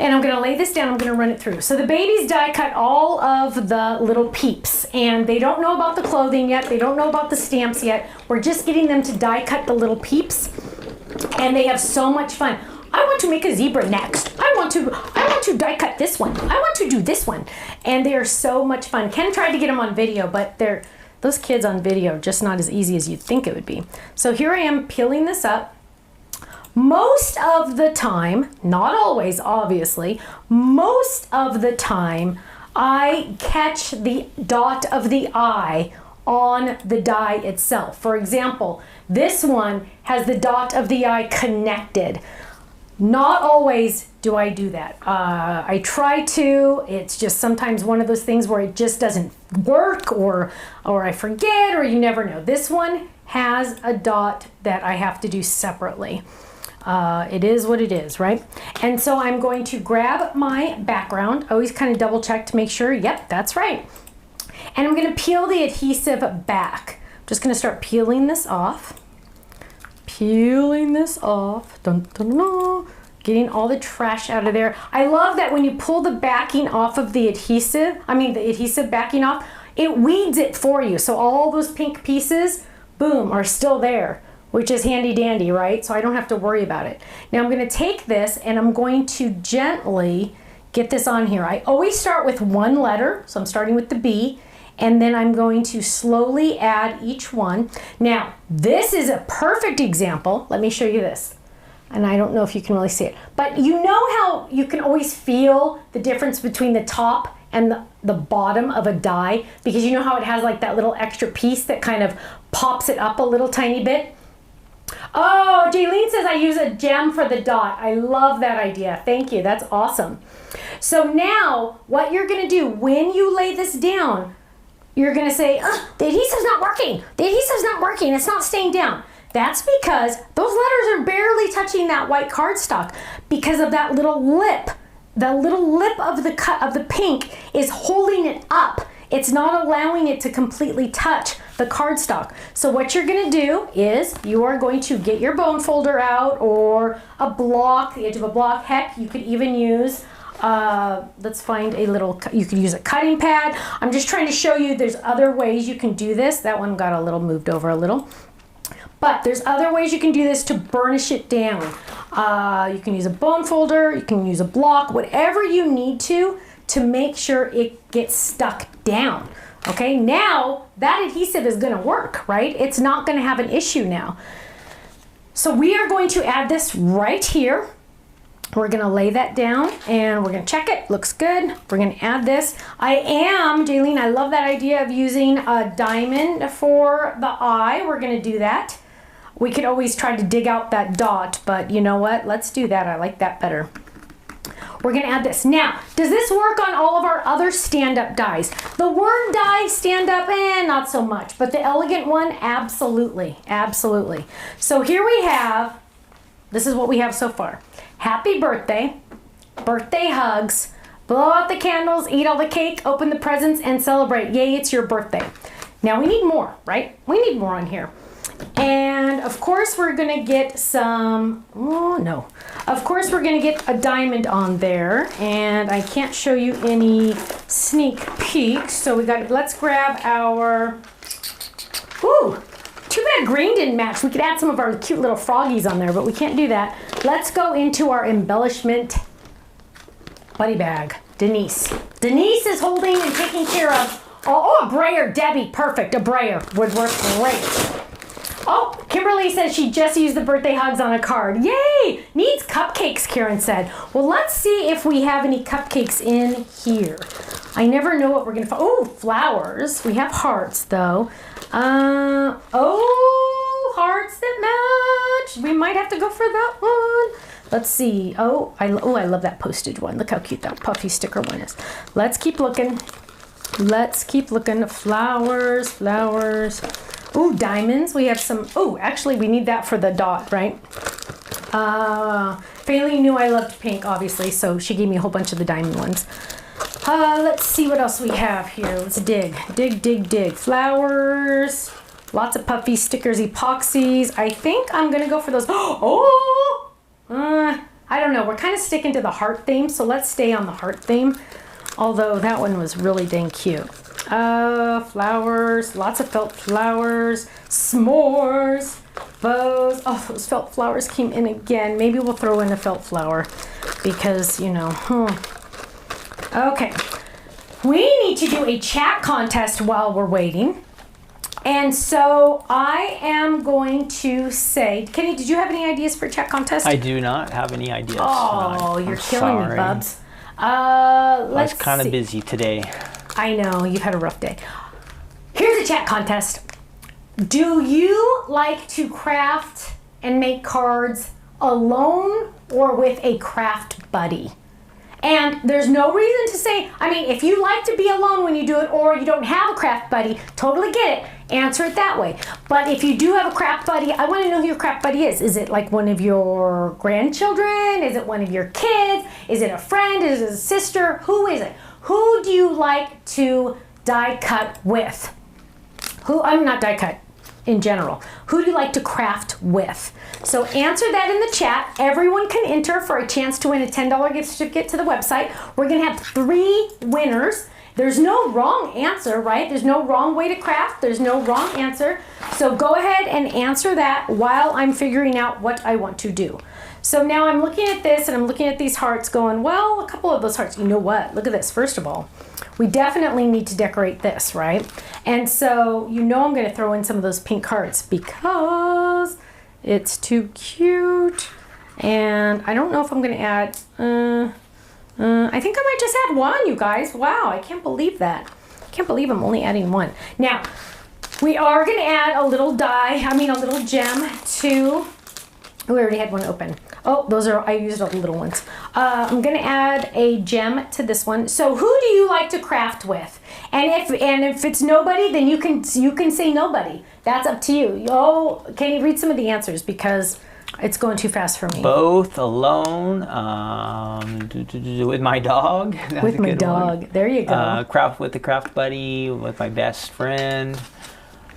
Speaker 1: And I'm gonna lay this down, I'm gonna run it through. So the babies die cut all of the little peeps, and they don't know about the clothing yet, they don't know about the stamps yet. We're just getting them to die cut the little peeps, and they have so much fun. I want to make a zebra next. I want to die cut this one. I want to do this one. And they are so much fun. Ken tried to get them on video, but those kids on video are just not as easy as you'd think it would be. So here I am peeling this up. Most of the time, not always obviously, most of the time I catch the dot of the eye on the die itself. For example, this one has the dot of the eye connected. Not always do I do that. I try to. It's just sometimes one of those things where it just doesn't work, or I forget, or you never know. This one has a dot that I have to do separately. It is what it is, right? And so I'm going to grab my background. Always kind of double check to make sure, yep, that's right. And I'm going to peel the adhesive back. I'm just going to start peeling this off. Peeling this off, dun, dun, dun, getting all the trash out of there. I love that when you pull the backing off of the adhesive, the adhesive backing off, it weeds it for you. So all those pink pieces, boom, are still there, which is handy dandy, right? So I don't have to worry about it. Now I'm gonna take this and I'm going to gently get this on here. I always start with one letter, so I'm starting with the B, and then I'm going to slowly add each one. Now, this is a perfect example. Let me show you this. And I don't know if you can really see it, but you know how you can always feel the difference between the top and the bottom of a die, because you know how it has like that little extra piece that kind of pops it up a little tiny bit? Oh, Jaylene says I use a gem for the dot. I love that idea. Thank you, that's awesome. So now what you're gonna do when you lay this down, you're gonna say, the adhesive's not working. The adhesive's not working, it's not staying down. That's because those letters are barely touching that white cardstock because of that little lip. The little lip of the cut of the pink is holding it up. It's not allowing it to completely touch the cardstock. So what you're gonna do is you are going to get your bone folder out, or a block, the edge of a block. Heck, you could even use let's find a little, you could use a cutting pad. I'm just trying to show you there's other ways you can do this. That one got a little moved over a little. But there's other ways you can do this to burnish it down. You can use a bone folder, you can use a block, whatever you need to make sure it gets stuck down. Okay, now that adhesive is gonna work, right? It's not gonna have an issue now. So we are going to add this right here. We're gonna lay that down and we're gonna check it, looks good. We're gonna add this. Jaylene, I love that idea of using a diamond for the eye. We're gonna do that. We could always try to dig out that dot, but you know what? Let's do that, I like that better. We're gonna add this. Now, does this work on all of our other stand-up dies? The word die, stand-up, not so much, but the elegant one, absolutely, absolutely. So here we have, this is what we have so far. Happy birthday, birthday hugs, blow out the candles, eat all the cake, open the presents, and celebrate. Yay, it's your birthday. Now we need more, right? We need more on here. And of course we're gonna get some, of course we're gonna get a diamond on there, and I can't show you any sneak peeks, so let's grab our, too bad green didn't match. We could add some of our cute little froggies on there, but we can't do that. Let's go into our embellishment buddy bag. Denise is holding and taking care of, a brayer, Debbie, perfect, a brayer would work great. Oh, Kimberly says she just used the birthday hugs on a card. Yay! Needs cupcakes, Karen said. Well, let's see if we have any cupcakes in here. I never know what we're gonna find. Oh, flowers. We have hearts though. Hearts that match. We might have to go for that one. Let's see. I love that postage one. Look how cute that puffy sticker one is. Let's keep looking. Let's keep looking. Flowers. Ooh, diamonds. We have some. Oh, actually, we need that for the dot, right? Faylene knew I loved pink, obviously, so she gave me a whole bunch of the diamond ones. Let's see what else we have here. Let's dig. Flowers. Lots of puffy stickers, epoxies. I think I'm gonna go for those. I I don't know. We're kind of sticking to the heart theme, so let's stay on the heart theme. Although that one was really dang cute. Flowers, lots of felt flowers, s'mores, bows. Oh, those felt flowers came in again. Maybe we'll throw in a felt flower because, you know, Okay. We need to do a chat contest while we're waiting. And so I am going to say, Kenny, did you have any ideas for a chat contest?
Speaker 2: I do not have any ideas.
Speaker 1: Oh, you're killing me, Bubs.
Speaker 2: I was kind of busy today.
Speaker 1: I know, you've had a rough day. Here's a chat contest. Do you like to craft and make cards alone or with a craft buddy? And there's no reason to say, I mean, if you like to be alone when you do it or you don't have a craft buddy, totally get it. Answer it that way. But if you do have a craft buddy, I want to know who your craft buddy is. Is it like one of your grandchildren? Is it one of your kids? Is it a friend? Is it a sister? Who is it? Who do you like to die cut with? I'm not die cut in general. Who do you like to craft with? So answer that in the chat. Everyone can enter for a chance to win a $10 gift certificate to the website. We're going to have 3 winners. There's no wrong answer, right? There's no wrong way to craft. There's no wrong answer. So go ahead and answer that while I'm figuring out what I want to do. So now I'm looking at this and I'm looking at these hearts going, well, a couple of those hearts, you know what? Look at this. First of all, we definitely need to decorate this, right? And so you know I'm going to throw in some of those pink hearts because it's too cute. And I don't know if I'm going to add... I think I might just add 1, you guys. Wow, I can't believe that. I can't believe I'm only adding 1. Now, we are going to add a little a little gem to... We already had one open. Oh, I used all the little ones. I'm going to add a gem to this one. So who do you like to craft with? And if it's nobody, then you can say nobody. That's up to you. Oh, can you read some of the answers because it's going too fast for me.
Speaker 2: Both, alone, with my dog. That's
Speaker 1: with my dog.
Speaker 2: One.
Speaker 1: There you go.
Speaker 2: Craft with the craft buddy, with my best friend.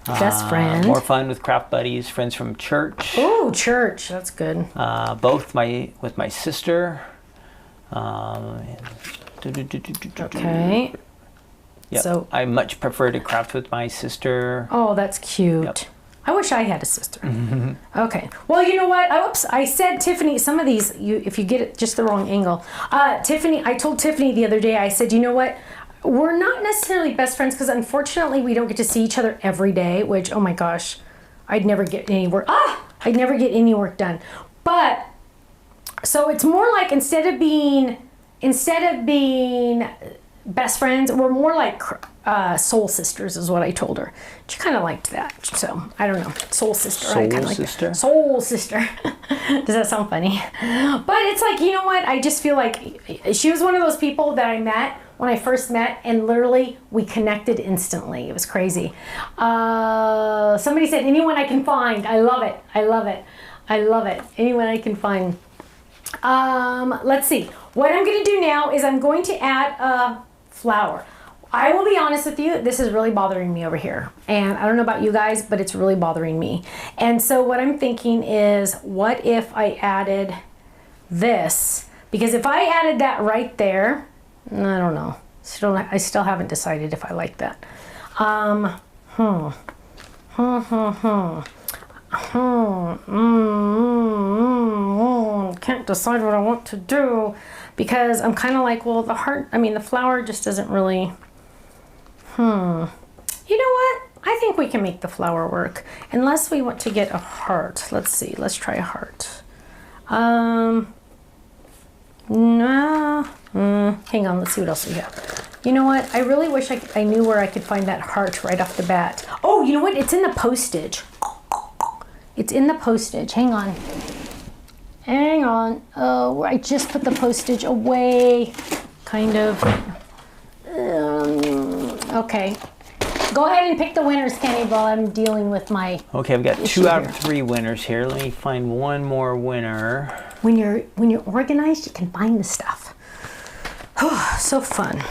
Speaker 1: Best friend.
Speaker 2: More fun with craft buddies, friends from church.
Speaker 1: Oh, church. That's good.
Speaker 2: Both with my sister.
Speaker 1: Okay.
Speaker 2: Yep. So I much prefer to craft with my sister.
Speaker 1: Oh, that's cute. Yep. I wish I had a sister. Okay. Well, you know what? Oops. I said Tiffany, some of these, if you get it just the wrong angle. Tiffany, I told Tiffany the other day, I said, you know what? We're not necessarily best friends because unfortunately we don't get to see each other every day, which, oh my gosh, I'd never get any work. I'd never get any work done. But, so it's more like instead of being best friends, we're more like soul sisters is what I told her. She kind of liked that. So, I don't know. Soul sister. I kind of like that. Soul sister. Does that sound funny? But it's like, you know what? I just feel like she was one of those people that I met when I first met, and literally we connected instantly. It was crazy. Somebody said, anyone I can find. I love it. I love it. I love it. Anyone I can find. Let's see. What I'm going to do now is I'm going to add a flower. I will be honest with you, this is really bothering me over here. And I don't know about you guys, but it's really bothering me. And so what I'm thinking is, what if I added this? Because if I added that right there, I don't know. I still haven't decided if I like that. Can't decide what I want to do because I'm kind of like, well, the flower just doesn't really... You know what? I think we can make the flower work. Unless we want to get a heart. Let's see. Let's try a heart. No. Hang on. Let's see what else we have. You know what? I really wish I knew where I could find that heart right off the bat. Oh, you know what? It's in the postage. It's in the postage. Hang on. Hang on. Oh, I just put the postage away. Kind of. Okay. Go ahead and pick the winners, Kenny, while I'm dealing with my... Okay,
Speaker 2: I've got 2 out of 3 winners here. Let me find one more winner.
Speaker 1: When you're organized, you can find the stuff. So fun.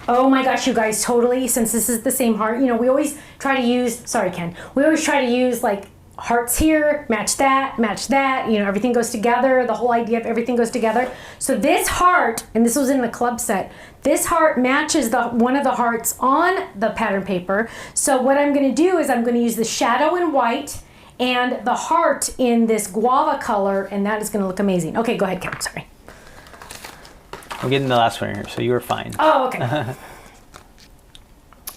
Speaker 1: Oh my gosh, you guys, totally, since this is the same heart, you know, we always try to use, sorry, Ken, we always try to use like hearts here, match that, you know, everything goes together, the whole idea of everything goes together. So this heart, and this was in the club set, this heart matches one of the hearts on the pattern paper. So what I'm gonna do is I'm gonna use the shadow in white and the heart in this guava color, and that is gonna look amazing. Okay, go ahead, Kim, sorry.
Speaker 2: I'm getting the last one here, so you were fine.
Speaker 1: Oh, okay.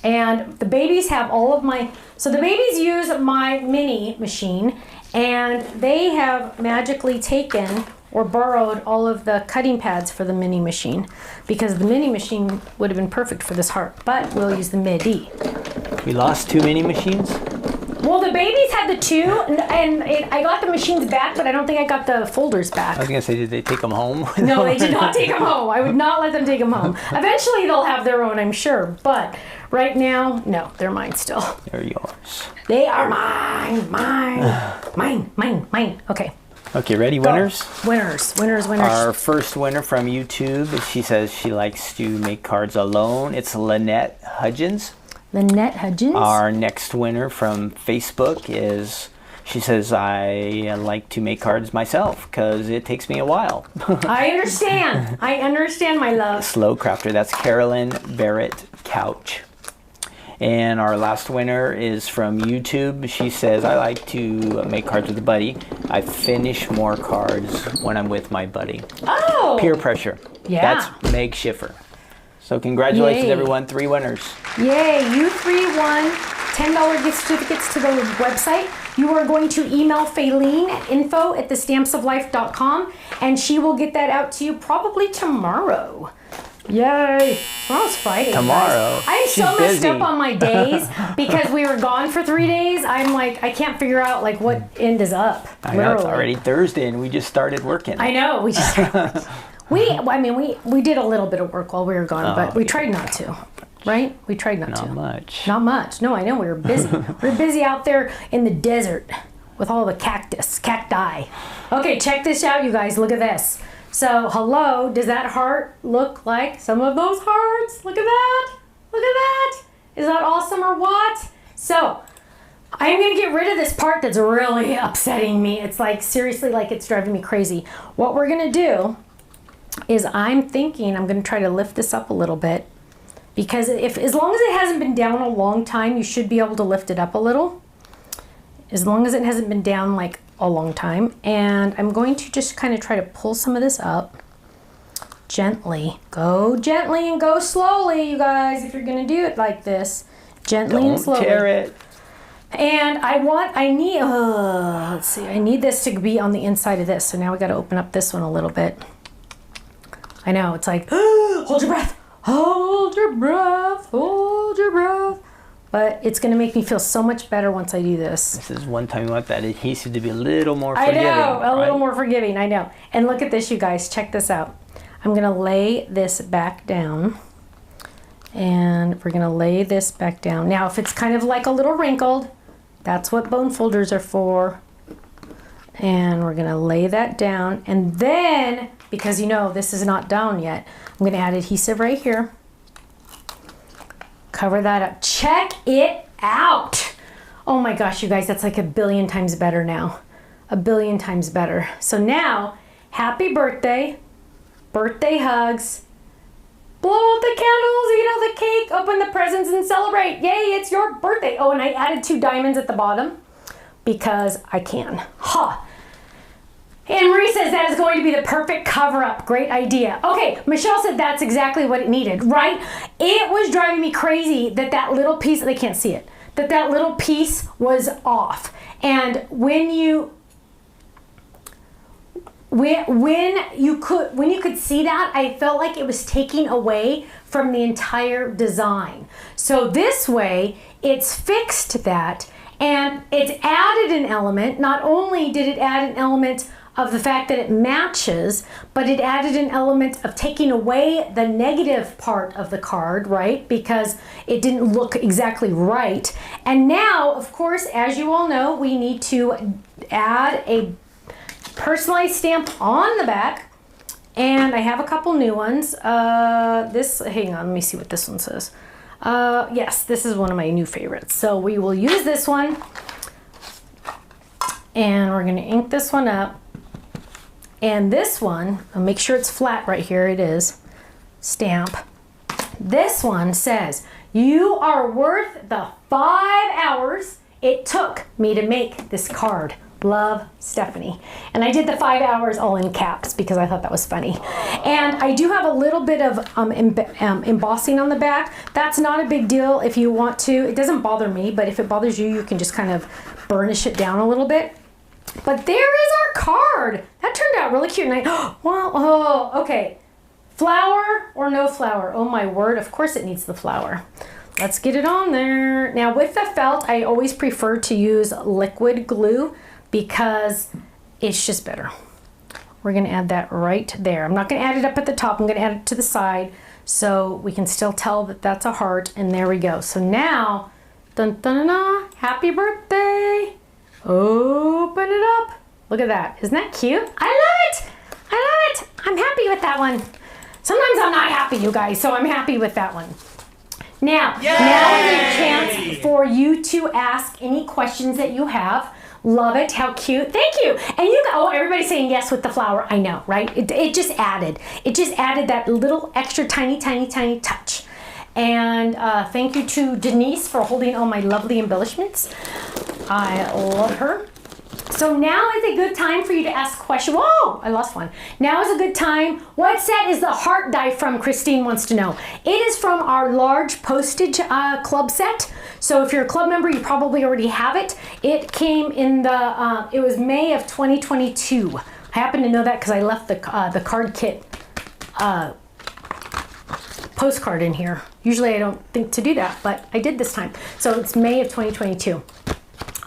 Speaker 1: And the babies have all of my, so the babies use my mini machine, and they have magically taken or borrowed all of the cutting pads for the mini machine, because the mini machine would have been perfect for this heart, but we'll use the midi.
Speaker 2: We lost 2 mini machines?
Speaker 1: Well, the babies had the 2, and I got the machines back, but I don't think I got the folders back.
Speaker 2: I was going to say, did they take them home?
Speaker 1: No, they did not take them home. I would not let them take them home. Eventually, they'll have their own, I'm sure. But right now, no, they're mine still.
Speaker 2: They're yours.
Speaker 1: They are mine, mine. Okay.
Speaker 2: Okay, ready? Winners?
Speaker 1: Winners.
Speaker 2: Our first winner from YouTube, she says she likes to make cards alone. It's Lynette Hudgens.
Speaker 1: Lynette Hudgens.
Speaker 2: Our next winner from Facebook is, she says, I like to make cards myself because it takes me a while.
Speaker 1: I understand, my love.
Speaker 2: Slow crafter. That's Carolyn Barrett Couch. And our last winner is from YouTube. She says, I like to make cards with a buddy. I finish more cards when I'm with my buddy.
Speaker 1: Oh!
Speaker 2: Peer pressure.
Speaker 1: Yeah.
Speaker 2: That's Meg Schiffer. So congratulations,
Speaker 1: Yay.
Speaker 2: everyone. 3 winners.
Speaker 1: Yay, you 3 won $10 gift certificates to the website. You are going to email Faylene at info@thestampsoflife.com, and she will get that out to you probably tomorrow. Yay. Tomorrow's Friday.
Speaker 2: Tomorrow.
Speaker 1: Guys. I'm
Speaker 2: She's
Speaker 1: so messed
Speaker 2: busy.
Speaker 1: up on my days because we were gone for 3 days. I'm like, I can't figure out like what end is up.
Speaker 2: I know, it's already Thursday and we just started working.
Speaker 1: I know. We just we did a little bit of work while we were gone, but we tried not to. Right? We tried not to.
Speaker 2: Not much.
Speaker 1: Not much. No, I know. We were busy. We were busy out there in the desert with all the cacti. Okay, check this out, you guys. Look at this. So, hello, does that heart look like some of those hearts? Look at that. Look at that. Is that awesome or what? So, I'm going to get rid of this part that's really upsetting me. It's like, seriously, like it's driving me crazy. What we're going to do is I'm thinking I'm going to try to lift this up a little bit, because as long as it hasn't been down a long time, you should be able to lift it up a little. As long as it hasn't been down like a long time. And I'm going to just kind of try to pull some of this up gently. Go gently and go slowly, you guys, if you're going to do it like this. Gently and slowly.
Speaker 2: Don't tear it.
Speaker 1: And I need, let's see, I need this to be on the inside of this. So now we got to open up this one a little bit. I know, it's like, hold your breath. Hold your breath, hold your breath. But it's going to make me feel so much better once I do this.
Speaker 2: This is one time you want that adhesive to be a little more forgiving.
Speaker 1: I know, a little
Speaker 2: right?
Speaker 1: more forgiving, I know. And look at this, you guys, check this out. I'm going to lay this back down. And we're going to lay this back down. Now, if it's kind of like a little wrinkled, that's what bone folders are for. And we're going to lay that down. And then, because you know this is not down yet, I'm going to add adhesive right here. Cover that up. Check it out. Oh my gosh, you guys, that's like 1,000,000,000 times better now. 1,000,000,000 times better. So now, happy birthday, birthday hugs, blow out the candles, eat all the cake, open the presents and celebrate. Yay, it's your birthday. Oh, and I added 2 diamonds at the bottom because I can. Ha! And Marie says that is going to be the perfect cover-up. Great idea. Okay, Michelle said that's exactly what it needed, right? It was driving me crazy that that little piece, they can't see it, that little piece was off. And when you could see that, I felt like it was taking away from the entire design. So this way, it's fixed that, and it's added an element. Not only did it add an element of the fact that it matches, but it added an element of taking away the negative part of the card, right? Because it didn't look exactly right. And now, of course, as you all know, we need to add a personalized stamp on the back. And I have a couple new ones. Hang on, let me see what this one says. Yes, this is one of my new favorites. So we will use this one. And we're gonna ink this one up. And this one, I'll make sure it's flat right here, it is. Stamp. This one says, you are worth the 5 hours it took me to make this card. Love, Stephanie. And I did the 5 hours all in caps because I thought that was funny. And I do have a little bit of embossing on the back. That's not a big deal if you want to. It doesn't bother me, but if it bothers you, you can just kind of burnish it down a little bit. But there is our card. That turned out really cute. And well, oh, okay. Flower or no flower? Oh my word, of course it needs the flower. Let's get it on there. Now with the felt, I always prefer to use liquid glue because it's just better. We're gonna add that right there. I'm not gonna add it up at the top, I'm gonna add it to the side so we can still tell that that's a heart, and there we go. So now, dun dun dun, dun, happy birthday. Open it up. Look at that, isn't that cute? I love it, I love it. I'm happy with that one. Sometimes I'm not happy, you guys, so I'm happy with that one. Now is a chance for you to ask any questions that you have. Love it, how cute, thank you. And you go, oh, everybody's saying yes with the flower, I know, right? It just added that little extra tiny touch. And thank you to Denise for holding all my lovely embellishments. I love her. So now is a good time for you to ask questions. Whoa, I lost one. Now is a good time. What set is the heart die from? Christine wants to know. It is from our large postage club set. So if you're a club member, you probably already have it. It came in the, it was May of 2022. I happen to know that because I left the card kit postcard in here. Usually I don't think to do that, but I did this time. So it's May of 2022.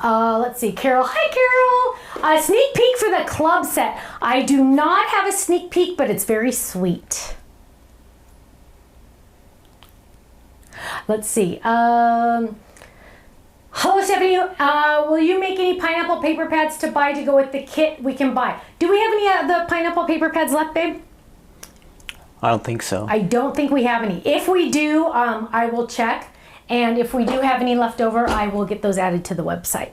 Speaker 1: Let's see, Carol. Hi, Carol. A sneak peek for the club set. I do not have a sneak peek, but it's very sweet. Let's see. Hello, Stephanie. Will you make any pineapple paper pads to buy to go with the kit we can buy? Do we have any of the pineapple paper pads left, babe?
Speaker 2: I don't think so.
Speaker 1: I don't think we have any. If we do, I will check. And if we do have any left over, I will get those added to the website.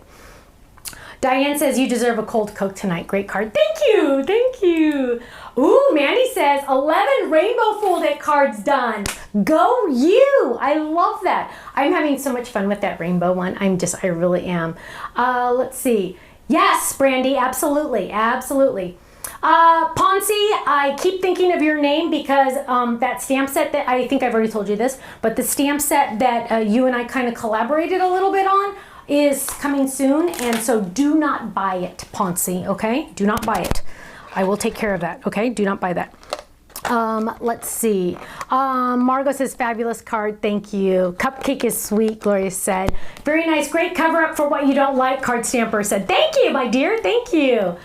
Speaker 1: Diane says, you deserve a cold Coke tonight. Great card. Thank you. Thank you. Ooh, Mandy says, 11 rainbow folded cards done. Go you. I love that. I'm having so much fun with that rainbow one. I really am. Let's see. Yes, Brandy, absolutely. Absolutely. Poncy, I keep thinking of your name because that stamp set that, I think I've already told you this, but the stamp set that you and I kind of collaborated a little bit on is coming soon, and so do not buy it, Poncy, okay? Do not buy it. I will take care of that, okay? Do not buy that. Let's see. Margot says, fabulous card, thank you. Cupcake is sweet, Gloria said. Very nice, great cover up for what you don't like, Card Stamper said. Thank you, my dear, thank you.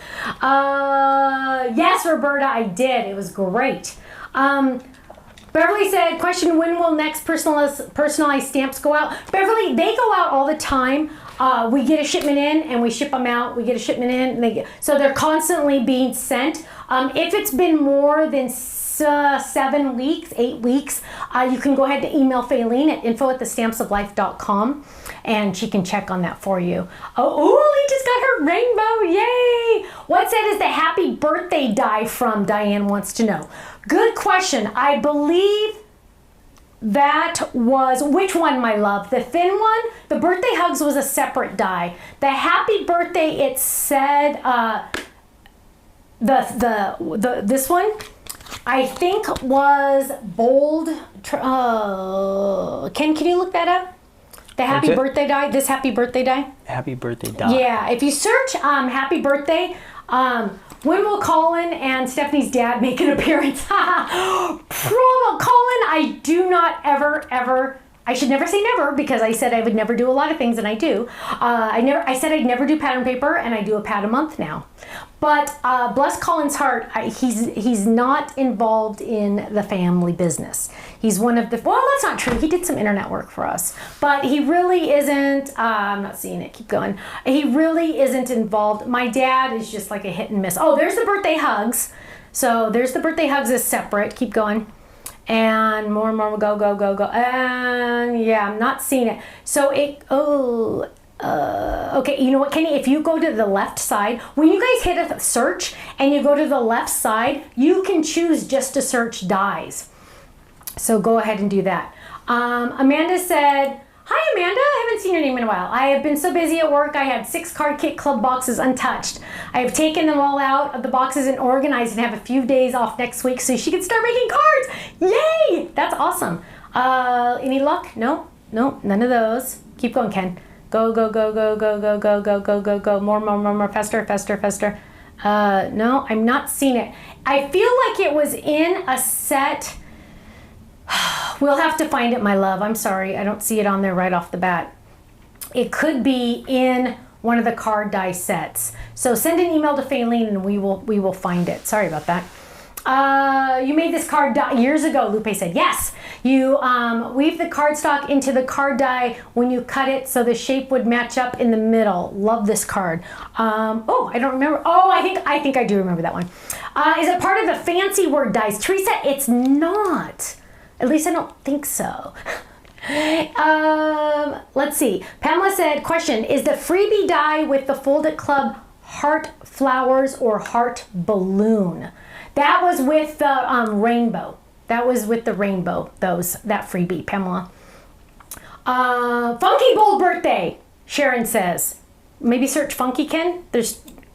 Speaker 1: Yes, Roberta, I did, it was great. Beverly said, question, when will next personalized stamps go out? Beverly, they go out all the time. We get a shipment in and we ship them out. We get a shipment in and so they're constantly being sent. If it's been more than 7 weeks, 8 weeks, you can go ahead and email Faylene at info@thestampsoflife.com and she can check on that for you. Oh, Lee just got her rainbow, yay! What set is the happy birthday die from? Diane wants to know. Good question. I believe that was, which one, my love? The thin one? The birthday hugs was a separate die. The happy birthday, it said, this one, I think was bold. Ken, can you look that up? The happy birthday die, this happy birthday die?
Speaker 2: Happy birthday die.
Speaker 1: Yeah, if you search happy birthday, when will Colin and Stephanie's dad make an appearance? Colin, I do not ever, I should never say never because I said I would never do a lot of things and I do. I said I'd never do pattern paper and I do a pad a month now. But bless Colin's heart, he's not involved in the family business. He's one of the, well, that's not true. He did some internet work for us, but he really isn't, I'm not seeing it, keep going. He really isn't involved. My dad is just like a hit and miss. Oh, there's the birthday hugs. So there's the birthday hugs is separate, keep going. And more, go. And yeah, I'm not seeing it. So it, Okay, you know what, Kenny? If you go to the left side, when you guys hit a search and you go to the left side, you can choose just to search dies. So go ahead and do that. Amanda said, hi Amanda, I haven't seen your name in a while. I have been so busy at work, I had 6 card kit club boxes untouched. I have taken them all out of the boxes and organized and have a few days off next week so she can start making cards. Yay! That's awesome. Any luck? No, none of those. Keep going, Ken. Go, go, go, go, go, go, go, go, go, go, go. More, faster, faster, faster. No, I'm not seeing it. I feel like it was in a set. We'll have to find it, my love. I'm sorry. I don't see it on there right off the bat. It could be in one of the card die sets. So send an email to Faylene and we will find it. Sorry about that. You made this card die years ago, Lupe said. Yes, you weave the cardstock into the card die when you cut it so the shape would match up in the middle. Love this card. Oh, I don't remember. Oh, I think I do remember that one. Is it part of the fancy word dies? Teresa, it's not. At least I don't think so. Let's see. Pamela said, question, is the freebie die with the Fold-It Club heart flowers or heart balloon? That was with the rainbow. That was with the rainbow, that freebie, Pamela. Funky Bold Birthday, Sharon says. Maybe search Funky, Ken?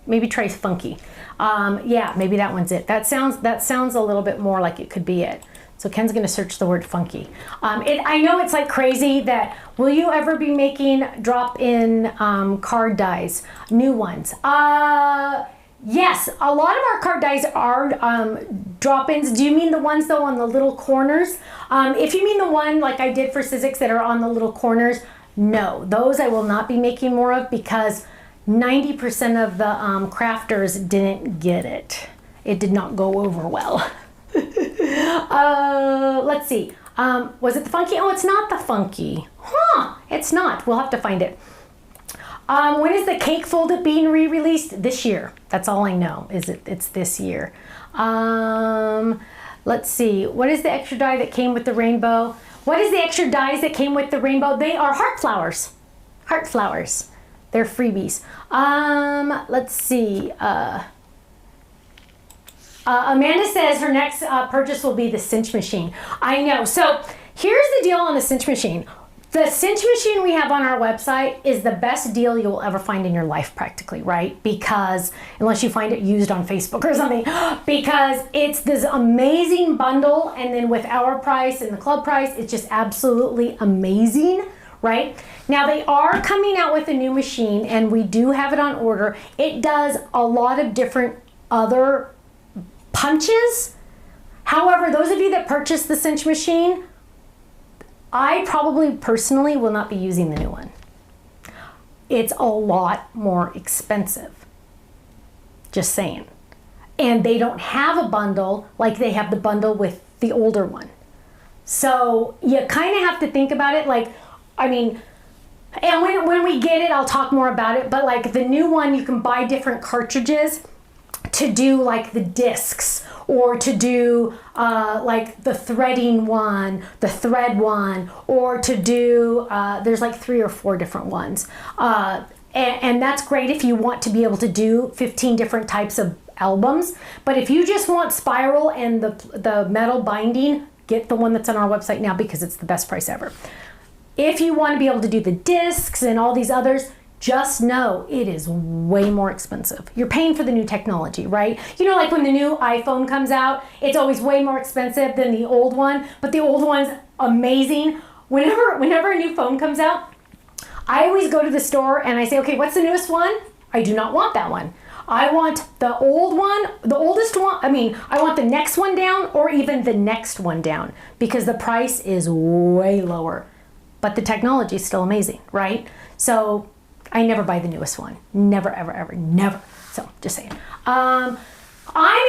Speaker 1: Maybe try Funky. Yeah, maybe that one's it. That sounds a little bit more like it could be it. So Ken's gonna search the word funky. I know it's like crazy that, will you ever be making drop-in card dies, new ones? Yes, a lot of our card dies are drop-ins. Do you mean the ones though on the little corners? If you mean the one like I did for Sizzix that are on the little corners, no, those I will not be making more of because 90% of the crafters didn't get it. It did not go over well. Let's see. Was it the funky? Oh, it's not the funky. Huh, it's not. We'll have to find it. When is the cake folded being re-released? This year. That's all I know. It's this year. Let's see. What is the extra die that came with the rainbow? What is the extra dies that came with the rainbow? They are heart flowers. Heart flowers. They're freebies. Let's see. Amanda says her next purchase will be the cinch machine. I know. So here's the deal on the cinch machine. The cinch machine we have on our website is the best deal you'll ever find in your life practically, right? Because, unless you find it used on Facebook or something, because it's this amazing bundle, and then with our price and the club price, it's just absolutely amazing, right? Now they are coming out with a new machine and we do have it on order. It does a lot of different other punches. However, those of you that purchase the cinch machine, I probably personally will not be using the new one. It's a lot more expensive. Just saying. And they don't have a bundle like they have the bundle with the older one. So you kind of have to think about it like, I mean, and when we get it, I'll talk more about it, but like the new one, you can buy different cartridges to do like the discs, or to do like the threading one, the thread one, or to do, there's like 3 or 4 different ones. And that's great if you want to be able to do 15 different types of albums. But if you just want spiral and the metal binding, get the one that's on our website now because it's the best price ever. If you want to be able to do the discs and all these others, just know it is way more expensive. You're paying for the new technology, right? You know, like when the new iPhone comes out, it's always way more expensive than the old one, but the old one's amazing. Whenever a new phone comes out, I always go to the store and I say, okay, what's the newest one? I do not want that one. I want the old one, the oldest one. I mean, I want the next one down or even the next one down because the price is way lower, but the technology is still amazing, right? So I never buy the newest one. Never, ever, ever, never. So just saying. I'm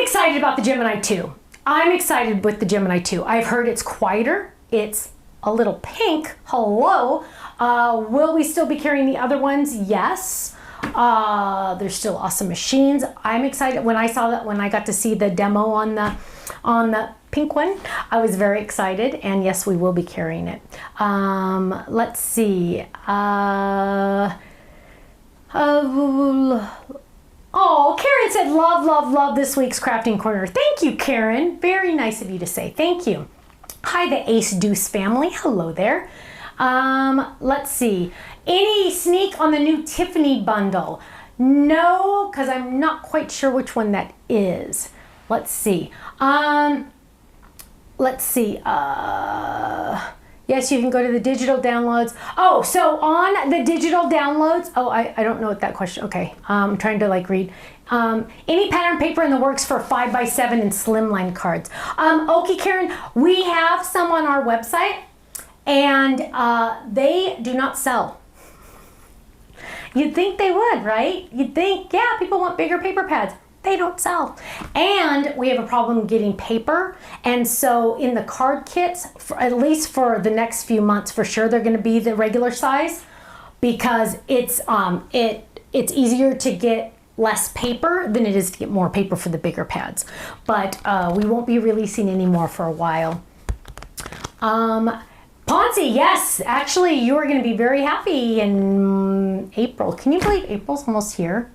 Speaker 1: excited about the Gemini 2. I'm excited with the Gemini 2. I've heard it's quieter. It's a little pink. Hello. Will we still be carrying the other ones? Yes. They're still awesome machines. I'm excited. When I saw that, when I got to see the demo on the pink one, I was very excited, and yes, we will be carrying it. Let's see. Oh, Karen said, love, love, love this week's Crafting Corner. Thank you, Karen. Very nice of you to say. Thank you. Hi, the Ace Deuce family. Hello there. Let's see. Any sneak on the new Tiffany bundle? No, because I'm not quite sure which one that is. Let's see. Let's see. Yes, you can go to the digital downloads. Oh, so on the digital downloads, I don't know what that question, okay. I'm trying to like read. Any pattern paper in the works for 5x7 and slimline cards? Okay, Karen, we have some on our website and they do not sell. You'd think they would, right? You'd think, yeah, people want bigger paper pads. They don't sell. And we have a problem getting paper. And so in the card kits, at least for the next few months, for sure, they're going to be the regular size because it's easier to get less paper than it is to get more paper for the bigger pads. But we won't be releasing any more for a while. Ponzi, yes, actually, you are going to be very happy in April. Can you believe April's almost here?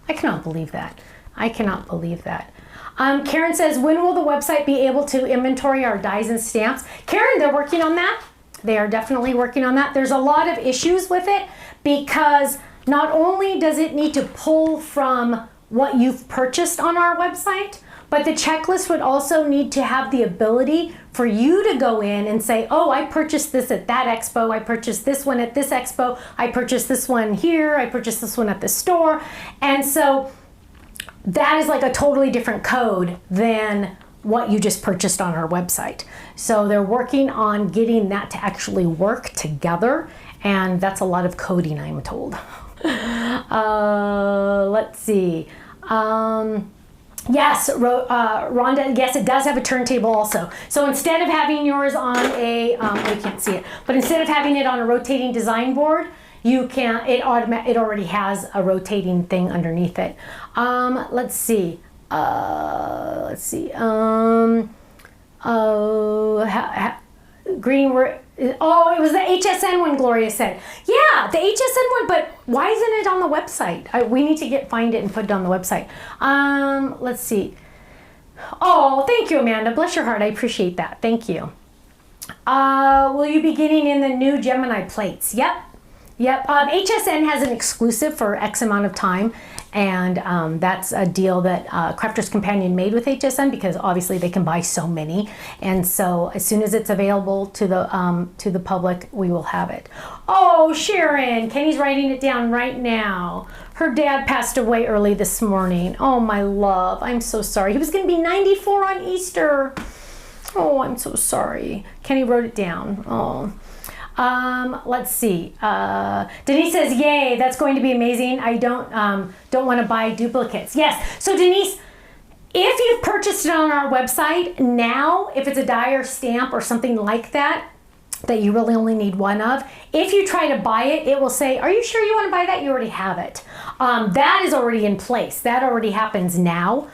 Speaker 1: I cannot believe that. I cannot believe that. Karen says, when will the website be able to inventory our dies and stamps? Karen, they're working on that. They are definitely working on that. There's a lot of issues with it because not only does it need to pull from what you've purchased on our website, but the checklist would also need to have the ability for you to go in and say, oh, I purchased this at that expo, I purchased this one at this expo, I purchased this one here, I purchased this one at the store. And so that is like a totally different code than what you just purchased on our website. So they're working on getting that to actually work together, and that's a lot of coding, I'm told. Let's see. Yes, Rhonda, yes, it does have a turntable also. So instead of having yours on a, we can't see it, but instead of having it on a rotating design board, you can, it already has a rotating thing underneath it. Let's see. Green, oh, it was the HSN one, Gloria said. Yeah, the HSN one, but why isn't it on the website? We need to find it and put it on the website. Let's see. Oh, thank you, Amanda. Bless your heart. I appreciate that. Thank you. Will you be getting in the new Gemini plates? Yep. Yep. HSN has an exclusive for X amount of time, and that's a deal that Crafter's Companion made with HSN because obviously they can buy so many, and so as soon as it's available to the public, we will have it. Oh, Sharon, Kenny's writing it down right now. Her dad passed away early this morning. Oh, my love, I'm so sorry. He was going to be 94 on Easter. Oh, I'm so sorry. Kenny wrote it down. Oh. Let's see. Denise says, yay, that's going to be amazing. I don't want to buy duplicates. Yes. So Denise, if you've purchased it on our website now, if it's a die or stamp or something like that, that you really only need one of, if you try to buy it, it will say, are you sure you want to buy that? You already have it. That is already in place. That already happens now.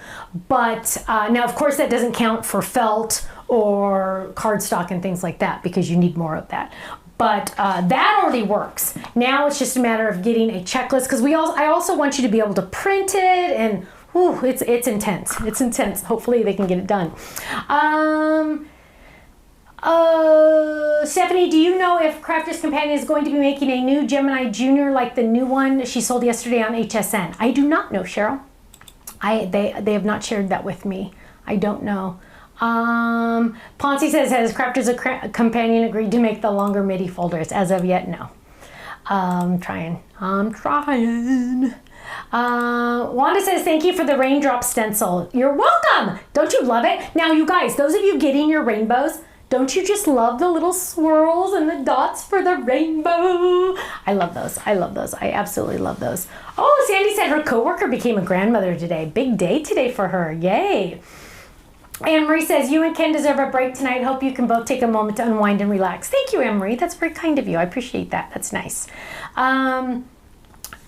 Speaker 1: But now, of course, that doesn't count for felt or cardstock and things like that because you need more of that. But that already works. Now it's just a matter of getting a checklist because I also want you to be able to print it, and whew, it's intense. It's intense. Hopefully they can get it done. Stephanie, do you know if Crafter's Companion is going to be making a new Gemini Junior like the new one she sold yesterday on HSN? I do not know, Cheryl. They have not shared that with me. I don't know. Ponzi says, has Crafter's Companion agreed to make the longer MIDI folders? As of yet, no. I'm trying. Wanda says, thank you for the raindrop stencil. You're welcome. Don't you love it? Now, you guys, those of you getting your rainbows, don't you just love the little swirls and the dots for the rainbow? I love those. I love those. I absolutely love those. Oh, Sandy said her coworker became a grandmother today. Big day today for her. Yay. Anne-Marie says, you and Ken deserve a break tonight. Hope you can both take a moment to unwind and relax. Thank you, Anne-Marie. That's very kind of you. I appreciate that. That's nice.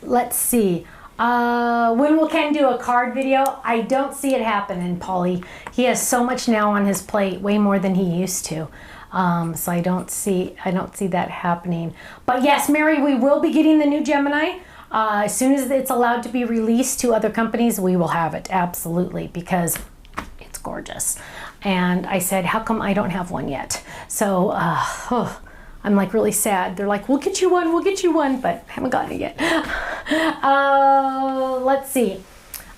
Speaker 1: Let's see. When will Ken do a card video? I don't see it happening, Polly. He has so much now on his plate, way more than he used to. So I don't see that happening. But yes, Mary, we will be getting the new Gemini. As soon as it's allowed to be released to other companies, we will have it, absolutely, because it's gorgeous. And I said, how come I don't have one yet? So I'm like really sad. They're like, we'll get you one, but I haven't gotten it yet. Let's see.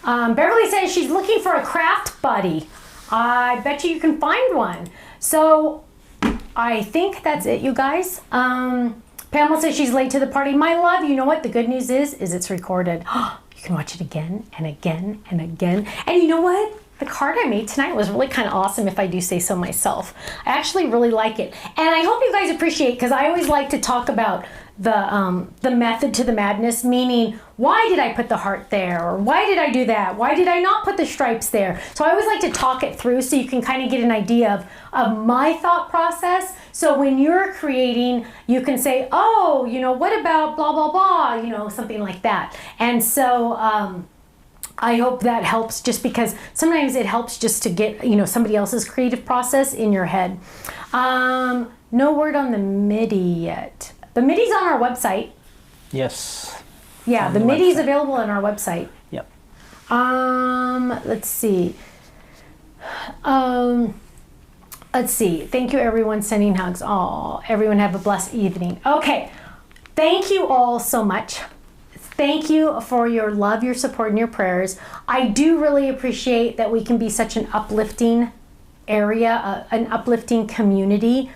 Speaker 1: Beverly says she's looking for a craft buddy. I bet you can find one. So I think that's it, you guys. Pamela says she's late to the party. My love, you know what? The good news is it's recorded. You can watch it again and again and again. And you know what? The card I made tonight was really kind of awesome, if I do say so myself. I actually really like it. And I hope you guys appreciate, because I always like to talk about the method to the madness, meaning why did I put the heart there, or why did I do that, why did I not put the stripes there. So I always like to talk it through so you can kind of get an idea of my thought process. So when you're creating, you can say, oh, you know, what about blah blah blah, you know, something like that. And so I hope that helps, just because sometimes it helps just to get, you know, somebody else's creative process in your head. No word on the MIDI yet. The MIDI's on our website.
Speaker 2: Yes.
Speaker 1: Yeah, the MIDI's available on our website.
Speaker 2: Yep.
Speaker 1: Let's see. Let's see. Thank you, everyone, sending hugs. Oh, everyone have a blessed evening. Okay. Thank you all so much. Thank you for your love, your support, and your prayers. I do really appreciate that we can be such an uplifting area, an uplifting community.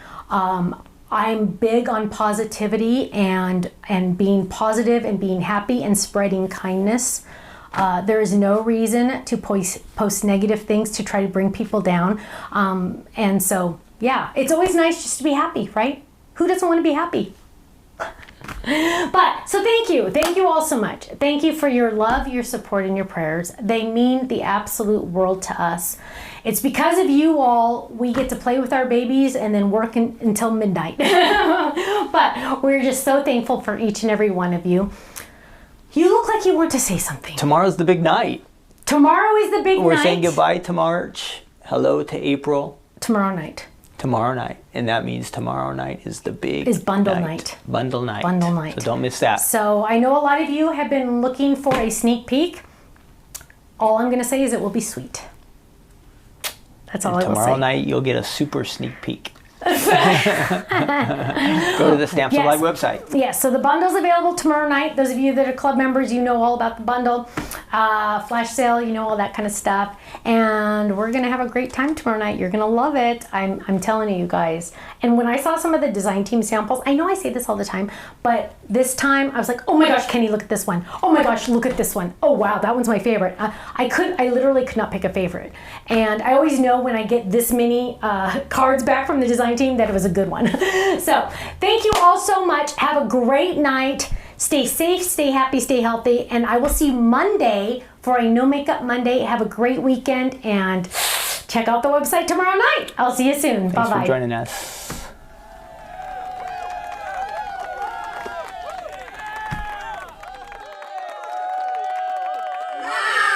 Speaker 1: I'm big on positivity and being positive and being happy and spreading kindness. There is no reason to post negative things to try to bring people down. And so, yeah, it's always nice just to be happy, right? Who doesn't want to be happy? But so thank you all so much. Thank you for your love, your support, and your prayers. They mean the absolute world to us. It's because of you all we get to play with our babies and then work until midnight. But we're just so thankful for each and every one of you. You look like you want to say something.
Speaker 2: Tomorrow's the big night.
Speaker 1: Tomorrow is the big night.
Speaker 2: We're saying goodbye to March. Hello to April.
Speaker 1: Tomorrow night.
Speaker 2: Tomorrow night. And that means tomorrow night is the big
Speaker 1: bundle night.
Speaker 2: Bundle night.
Speaker 1: Bundle night.
Speaker 2: So don't miss that.
Speaker 1: So I know a lot of you have been looking for a sneak peek. All I'm going to say is it will be sweet. That's all I will say.
Speaker 2: Tomorrow night you'll get a super sneak peek. Go to the Stamps of Life website.
Speaker 1: Yes, so the bundle's available tomorrow night. Those of you that are club members, you know all about the bundle. Flash sale, you know, all that kind of stuff. And we're going to have a great time tomorrow night. You're going to love it. I'm telling you guys. And when I saw some of the design team samples, I know I say this all the time, but this time I was like, oh my gosh, Kenny, look at this one. Oh my gosh, look at this one. Oh wow, that one's my favorite. I literally could not pick a favorite. And I always know when I get this many cards back from the design team that it was a good one. So thank you all so much. Have a great night. Stay safe, stay happy, stay healthy, and I will see you Monday for a No Makeup Monday. Have a great weekend and check out the website tomorrow night. I'll see you soon. Bye-bye.
Speaker 2: Thanks for joining us.
Speaker 3: Wow!